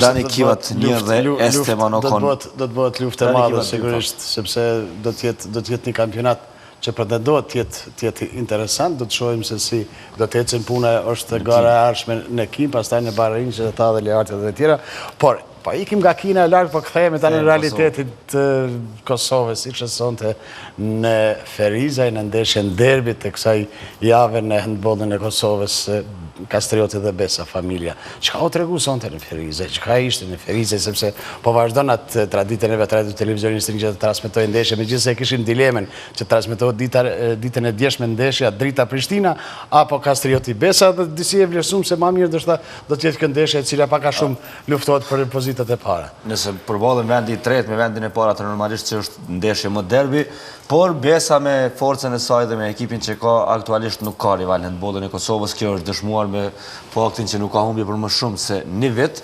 Dani Kivat 1 dhe Esteban Ocon. Do të bëhet luftë e madhe sigurisht, sepse do të jetë një kampionat që pretendohet të jetë interesant, do të shohim se si do të ecën puna, është gara e ardhshme në Kim, pastaj në Bahrain që ta dhe Leartë dhe tjera, por pa ikim nga Kina e lartë, po kthehemi tani në realitetin të Kosovës, siç e sonte në Ferizaj, në ndeshjen derbit të kësaj jave në handbollin e Kosovës, Kastrioti dhe Besa Familja. Çka u tregu sonte në Ferizaj? Çka ishte në Ferizaj, sepse po vazhdon atë traditën e vetë televizionistërin që të transmetojë ndeshje, megjithëse kishin dilemen që transmetohet ditën e djeshme ndeshja Drita Prishtina apo Kastrioti Besa, dhe disi e vlerësuam se më mirë ndoshta do të jetë kjo ndeshje e cila pak a shumë luftohet për pozitat e para. Nëse përballen vendi i tretë me vendin e parë, atë normalisht që është ndeshje më derbi, por Besa me forcën e saj dhe me ekipin që ka aktualisht nuk ka rival në handbollin e Kosovës. Kjo është dëshmuar me faktin që nuk ka humbje për më shumë se një vit,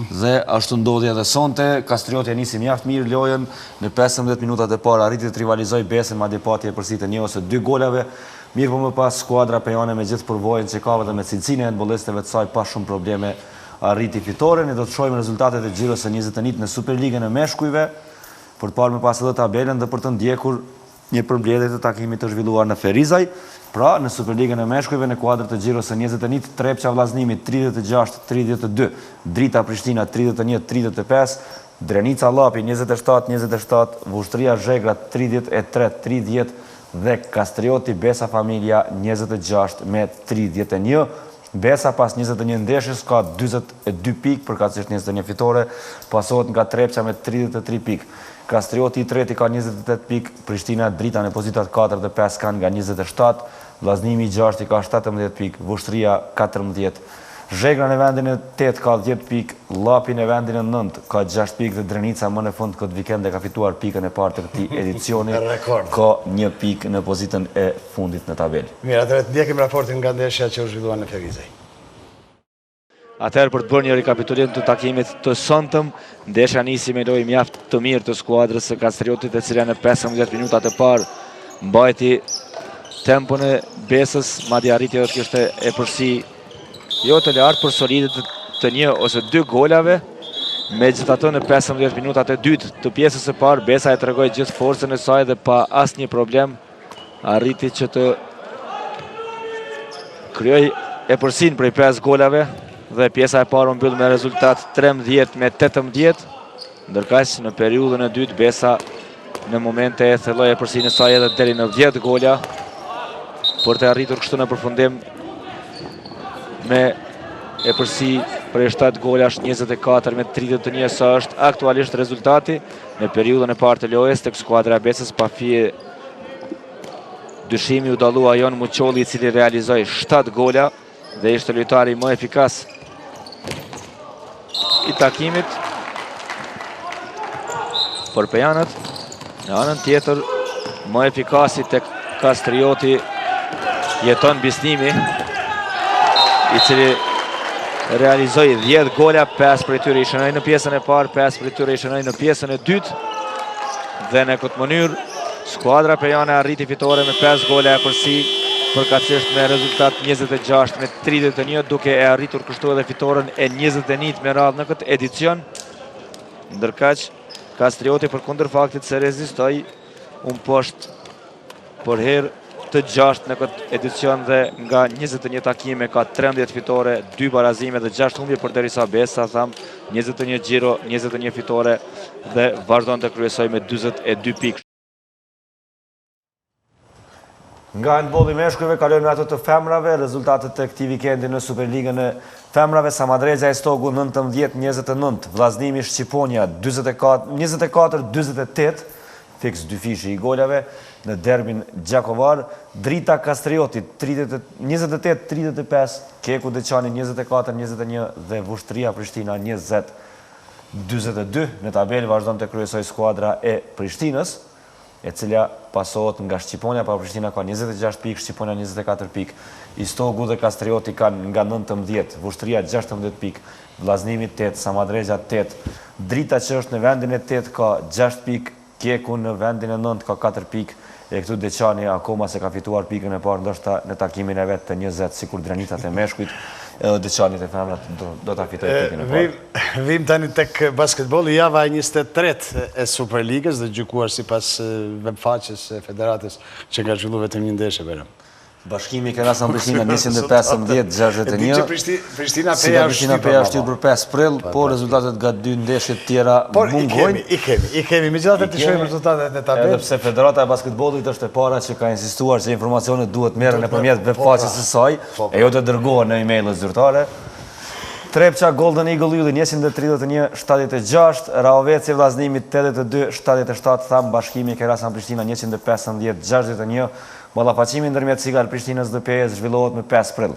dhe ashtu ndodhi edhe sonte. Kastrioti e nisi mjaft mirë lojën, në 15 minutat e para arriti të rivalizoj Besën, madje pati e përsitën 1 ose 2 golave. Mirë po më pas skuadra pejane me gjithë përvojën që ka dhe me cilësinë e handbollistëve të saj pa shumë probleme arriti fitoren. Ne do të shohim rezultatet e Xhiros së 21 në Superligën e Meshkujve, për të parë më pas edhe tabelën dhe për të ndjekur një përmbledhje të takimit të zhvilluar në Ferizaj. Pra, në Superligën e Meshkujve, në kuadrët të Xhiros së 21, Trepça Vllaznimi 36-32, Drita Prishtina 31-35, Drenica Llapi 27-27, Vushtria Zhegra 33-30 dhe Kastrioti Besa Familja 26-31. Besa pas 21 ndeshjes ka 42 pikë, përkatësisht 21 fitore, pasohet nga Trepça me 33 pikë. Kastrioti i treti ka 28 pikë, Prishtina Drita në pozitat 4 dhe 5 kanë nga 27, Vllaznimi i 6 ka 17 pikë, Vushtria 14, Zhegra në vendin e 8 ka 10 pikë, Llapi në vendin e 9 ka 6 pikë dhe Drenica më në fund këtë vikend e ka fituar pikën e parë të këtij edicioni, ka 1 pikë në pozitën e fundit në tabelë. Mirë, atëherë të ndjekim raportin nga ndeshja që u zhvillua në Ferizaj. Atëherë për të bërë një rekapitulim të takimit të sonetëm, ndeshja nisi me lojë mjaft të mirë të skuadrës së Kastriotit, e cila në 15 minutat e parë mbajti tempon e Besës, madje arriti edhe të kishte e përsi jo të lartë për solide të 1 ose 2 golave. Megjithatë në 15 minutat e dytë të pjesës së parë, Besa e tregoi gjithë forcën e saj dhe pa asnjë problem arriti që të krijoj e përsin prej 5 golave, dhe pjesa e parë mbyll me rezultat 13-18, ndërkaq në periudhën e dytë Besa në momente e thelloi e përsin e saj edhe deri në 10 gola, për të arritur kështu në përfundim me e përsi prej 7 golash 24-31, sa është aktualisht rezultati në periudhën e parë të lojës tek skuadra e Besës. Pa fije dyshimi u dallua Jon Muqolli, i cili realizoi 7 gola dhe ishte lojtari më efikas i takimit. Për pejanët, në anën tjetër, më efikasi tek Kastrioti jeton Bisnimi, i cili realizoi 10 gola, 5 prej tyre i shënoi në pjesën e parë, 5 prej tyre i shënoi në pjesën e dytë, dhe në këtë mënyrë skuadra pejane arriti fitore me 5 gola e përsi, përkatësisht me rezultat 26-31, duke e arritur kështu edhe fitoren e 21 me radhë në këtë edicion. Ndërkaq Kastrioti përkundër faktit se rezistoi, poshtë për herë të 6 në këtë edicion dhe nga 21 takime ka 13 fitore, 2 barazime dhe 6 humbje, përderisa Besa tham 21 xhiro, 21 fitore dhe vazhdon të kryesoj me 42 pikë. Nga handbolli i meshkujve kalojmë në ato të femrave, rezultatet e këtij vikendi në Superligën e femrave: Samadreza e Stogu 19-29, Vllaznimi Shqiponia 24-28, fiks 2 fishi i golave. Në derbin Gjakovar, Drita Kastrioti 28-35, Keku Deçani 24-21 dhe Vushtria Prishtina 20-42. Në tabelë vazhdon të kryesoj skuadra e Prishtinës, e cila pasohet nga Shqiponia, pa Prishtina ka 26 pikë, Shqiponia 24 pikë, Istogu dhe Kastrioti kanë nga 19, Vushtria 16 pikë, Vllaznimi 8, Samadrezja 8, Drita që është në vendin e 8 ka 6 pikë, Kjeku në vendin e 9 ka 4 pikë, e këtu Deçani akoma se ka fituar pikën e parë, ndoshta në takimin e vetë të 20, sikur Dranitat e Meshkujt, edhe Deçanit e femrat do ta fitojë pikën e parë. Vim tani tek basketbolli, java e 23 e Superligës dhe gjykuar sipas webfaqes së federatës që ka zhvilluar vetëm një ndeshje Beram. Bashkimi Kerasan Prishtina 115-61. Prishtina Peja shtyr për 5 prill, po rezultatet nga 2 ndeshjet tjera mungojnë. I kemi, megjithatë të shohim rezultatet në tabelë. Edhe pse Federata e Basketbollit është e para që ka insistuar që informacionet duhet merren nëpërmjet webfaqes së saj, e jo të dërgohen në emailë zyrtare. Trepça Golden Eagle Ylli 131-76, Raoveci Vllaznimi 82-77, tham Bashkimi Kerasan Prishtina 115-61, ballafaqimi ndërmjet Sigal Prishtinës dhe Pejës zhvillohet me 5 prill.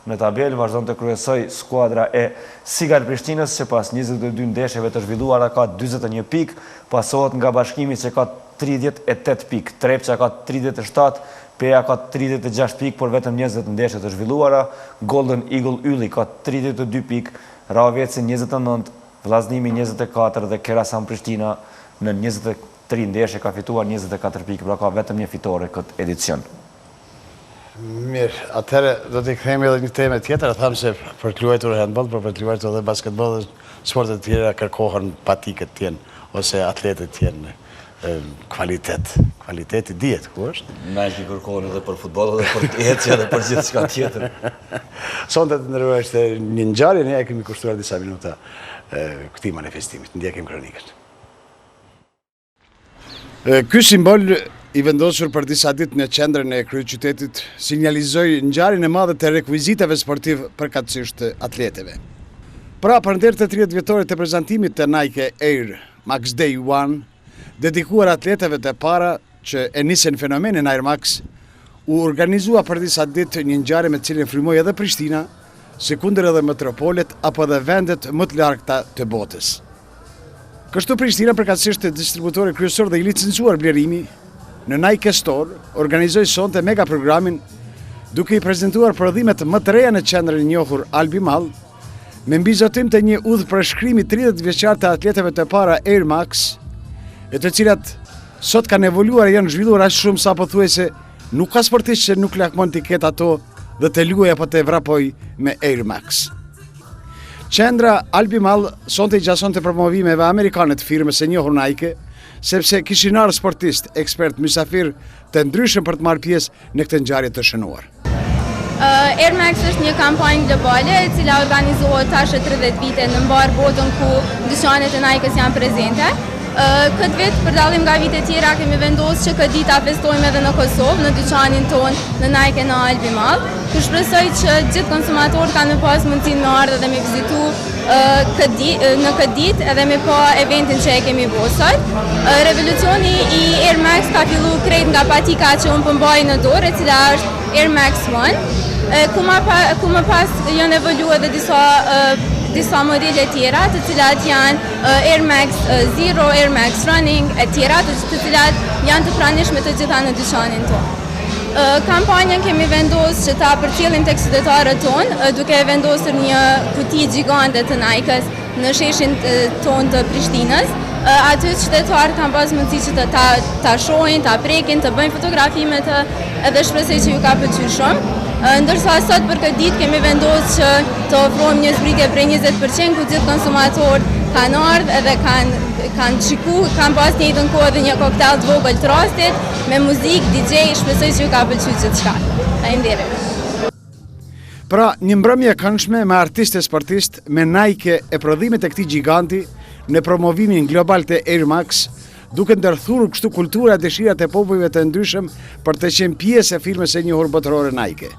Në tabelë vazhdon të kryesoj skuadra e Sigal Prishtinës që pas 22 ndeshjeve të zhvilluara ka 41 pikë, pasohet nga Bashkimi që ka 38 pikë, Trepça ka 37, Peja ka 36 pikë, por vetëm 20 ndeshje të zhvilluara, Golden Eagle Ylli ka 32 pikë, Raoveci 29, Vllaznimi 24 dhe Kerasan Prishtina në 23 ndeshje ka fituar 24 pikë, pra ka vetëm një fitore këtë edicion. Mirë, atëherë do t'i kthejmë edhe një temë tjetër, thamë se për të luajtur handball, por për të luajtur edhe basketball dhe sportet të tjera kërkohen patikët tjenë, ose atletet tjenë kvalitet. Kvaliteti dihet ku është. Na i kërkohen edhe për futboll edhe për ecje edhe për gjithçka tjetër. Sonte të ndërruar është një ngjarje, ne kemi kushtuar disa minuta këtij manifestimit. Ndjekim kronikën. Ky simbol i vendosur për disa ditë në qendrën e kryeqytetit sinjalizoi ngjarjen e madhe të rekvizitave sportiv përkatësisht atleteve. Pra, përndër të 30 vjetorit të prezantimit të Nike Air Max Day One, dedikuar atleteve të para që e nisën fenomenin Air Max, u organizua për disa ditë një ngjarje me cilën frymoi edhe Prishtina, sekundër edhe metropolet apo edhe vendet më të largëta të botës. Kështu Prishtina, përkatësisht distributori kryesor dhe i licencuar blerimi, në Nike Store organizoi sonte mega programin duke i prezantuar prodhimet më të reja në qendrën e njohur Albi Mall, me mbizotim të një udhëpërshkrimi 30 vjeçar të atleteve të para Air Max, e të cilat sot kanë evoluar e janë zhvilluar aq shumë sa pothuajse nuk ka sportist që nuk lakmon të ketë ato dhe të luaj apo të vrapoj me Air Max. Qendra Albi Mall sonte i gjason të promovimeve amerikane të firmës së njohur Nike, sepse kishin ardhur sportist, ekspert, mysafir të ndryshëm për të marrë pjesë në këtë ngjarje të shënuar. Air Max është një kampanjë globale e cila organizohet tash 30 vite në mbar botën ku dyqanet e Nike-s janë prezente. Këtë vit, për dallim nga vite tjera, kemi vendosur që këtë ditë ta festojmë edhe në Kosovë, në dyqanin tonë në Nike në Albi Mall. Ku shpresoj që gjithë konsumatorët kanë pas mundësinë me ardhur dhe me vizitu në këtë ditë edhe me pa eventin që e kemi bërë sot. Revolucioni i Air Max ka filluar krejt nga patika që unë përmbaj në dorë, e cila është Air Max One, ku më pas janë evoluar edhe disa modele tjera, të cilat janë Air Max Zero, Air Max Running, e tjera të cilat janë të pranishme të gjitha në dyqanin tonë. Kampanjën kemi vendosur që ta përcjellim tek qytetarët tonë, duke vendosur një kuti gjigante të Nike-s në sheshin tonë të Prishtinës. Aty qytetarët kanë pas mundësi që ta shohin, ta prekin, të bëjnë fotografi me të, edhe shpresoj që ju ka pëlqyer shumë. Ndërsa sot për këtë ditë kemi vendosur që të ofrojmë një zbritje prej 20% ku gjithë konsumatorët kanë ardhur edhe kanë shikuar, kanë pas në njëjtën kohë edhe një koktel të vogël të rastit me muzikë, DJ, shpresoj që ju ka pëlqyer gjithçka. Faleminderit. Pra, një mbrëmje e këndshme me artistë e sportistë, me Nike e prodhimet e këtij giganti në promovimin global të Air Max, duke ndërthurur kështu kultura e dëshirat e popujve të ndryshëm për të qenë pjesë e firmës së njohur botërore Nike.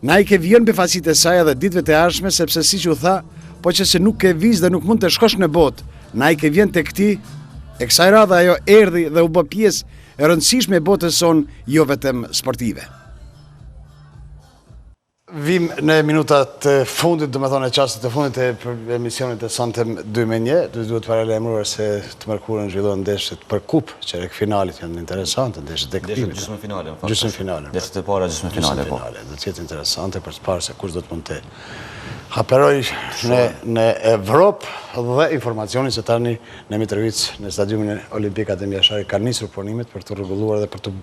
Nike vjen befasitë e saj edhe ditëve të ardhshme, sepse siç u tha, po që se nuk ke vizë dhe nuk mund të shkosh në botë, Nike vjen tek ti, e kësaj radhe ajo erdhi dhe u bë pjesë e rëndësishme e botës sonë, jo vetëm sportive. Vim në minutat e fundit, do me thonë e qastet e fundit e emisionit e Sontem 2-1, duhet paralajmëruar se të mërkurën zhvillohen ndeshjet për kup, qerek finalit janë interesante, ndeshjet e këtimit. Gjysmë finale. Gjysmë finale. Ndeshjet e para gjysmë finale, po. Do të jetë interesante për të parë se kush do të mund të haperoj në Evropë dhe informacioni se tani në Mitrovic, në stadiumin e Olimpik Akademia Shari, ka nisur punimet për të rregulluar dhe për të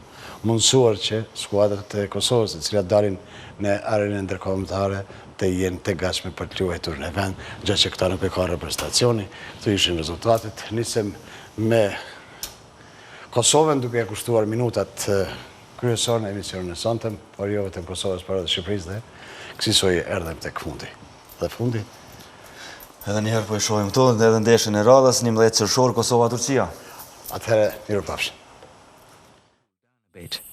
mundësuar që skuadrat e Kosovës, të cilat dalin në arenën ndërkombëtare, të jenë të gatshme për të luajtur në vend, gjë që këta nuk e ka reprezentacioni. Këto ishin rezultatet. Nisem me Kosovën duke e kushtuar minutat kryesore në emisionin e Sontem, por jo vetëm Kosovës, por edhe Shqipërisë dhe kësaj erdhëm tek fundi. Dhe fundi. Edhe njëherë po i shohim këtu, edhe ndeshjen e radhës 11 qershor Kosova-Turqia. Atëherë, mirupafshim. Beach.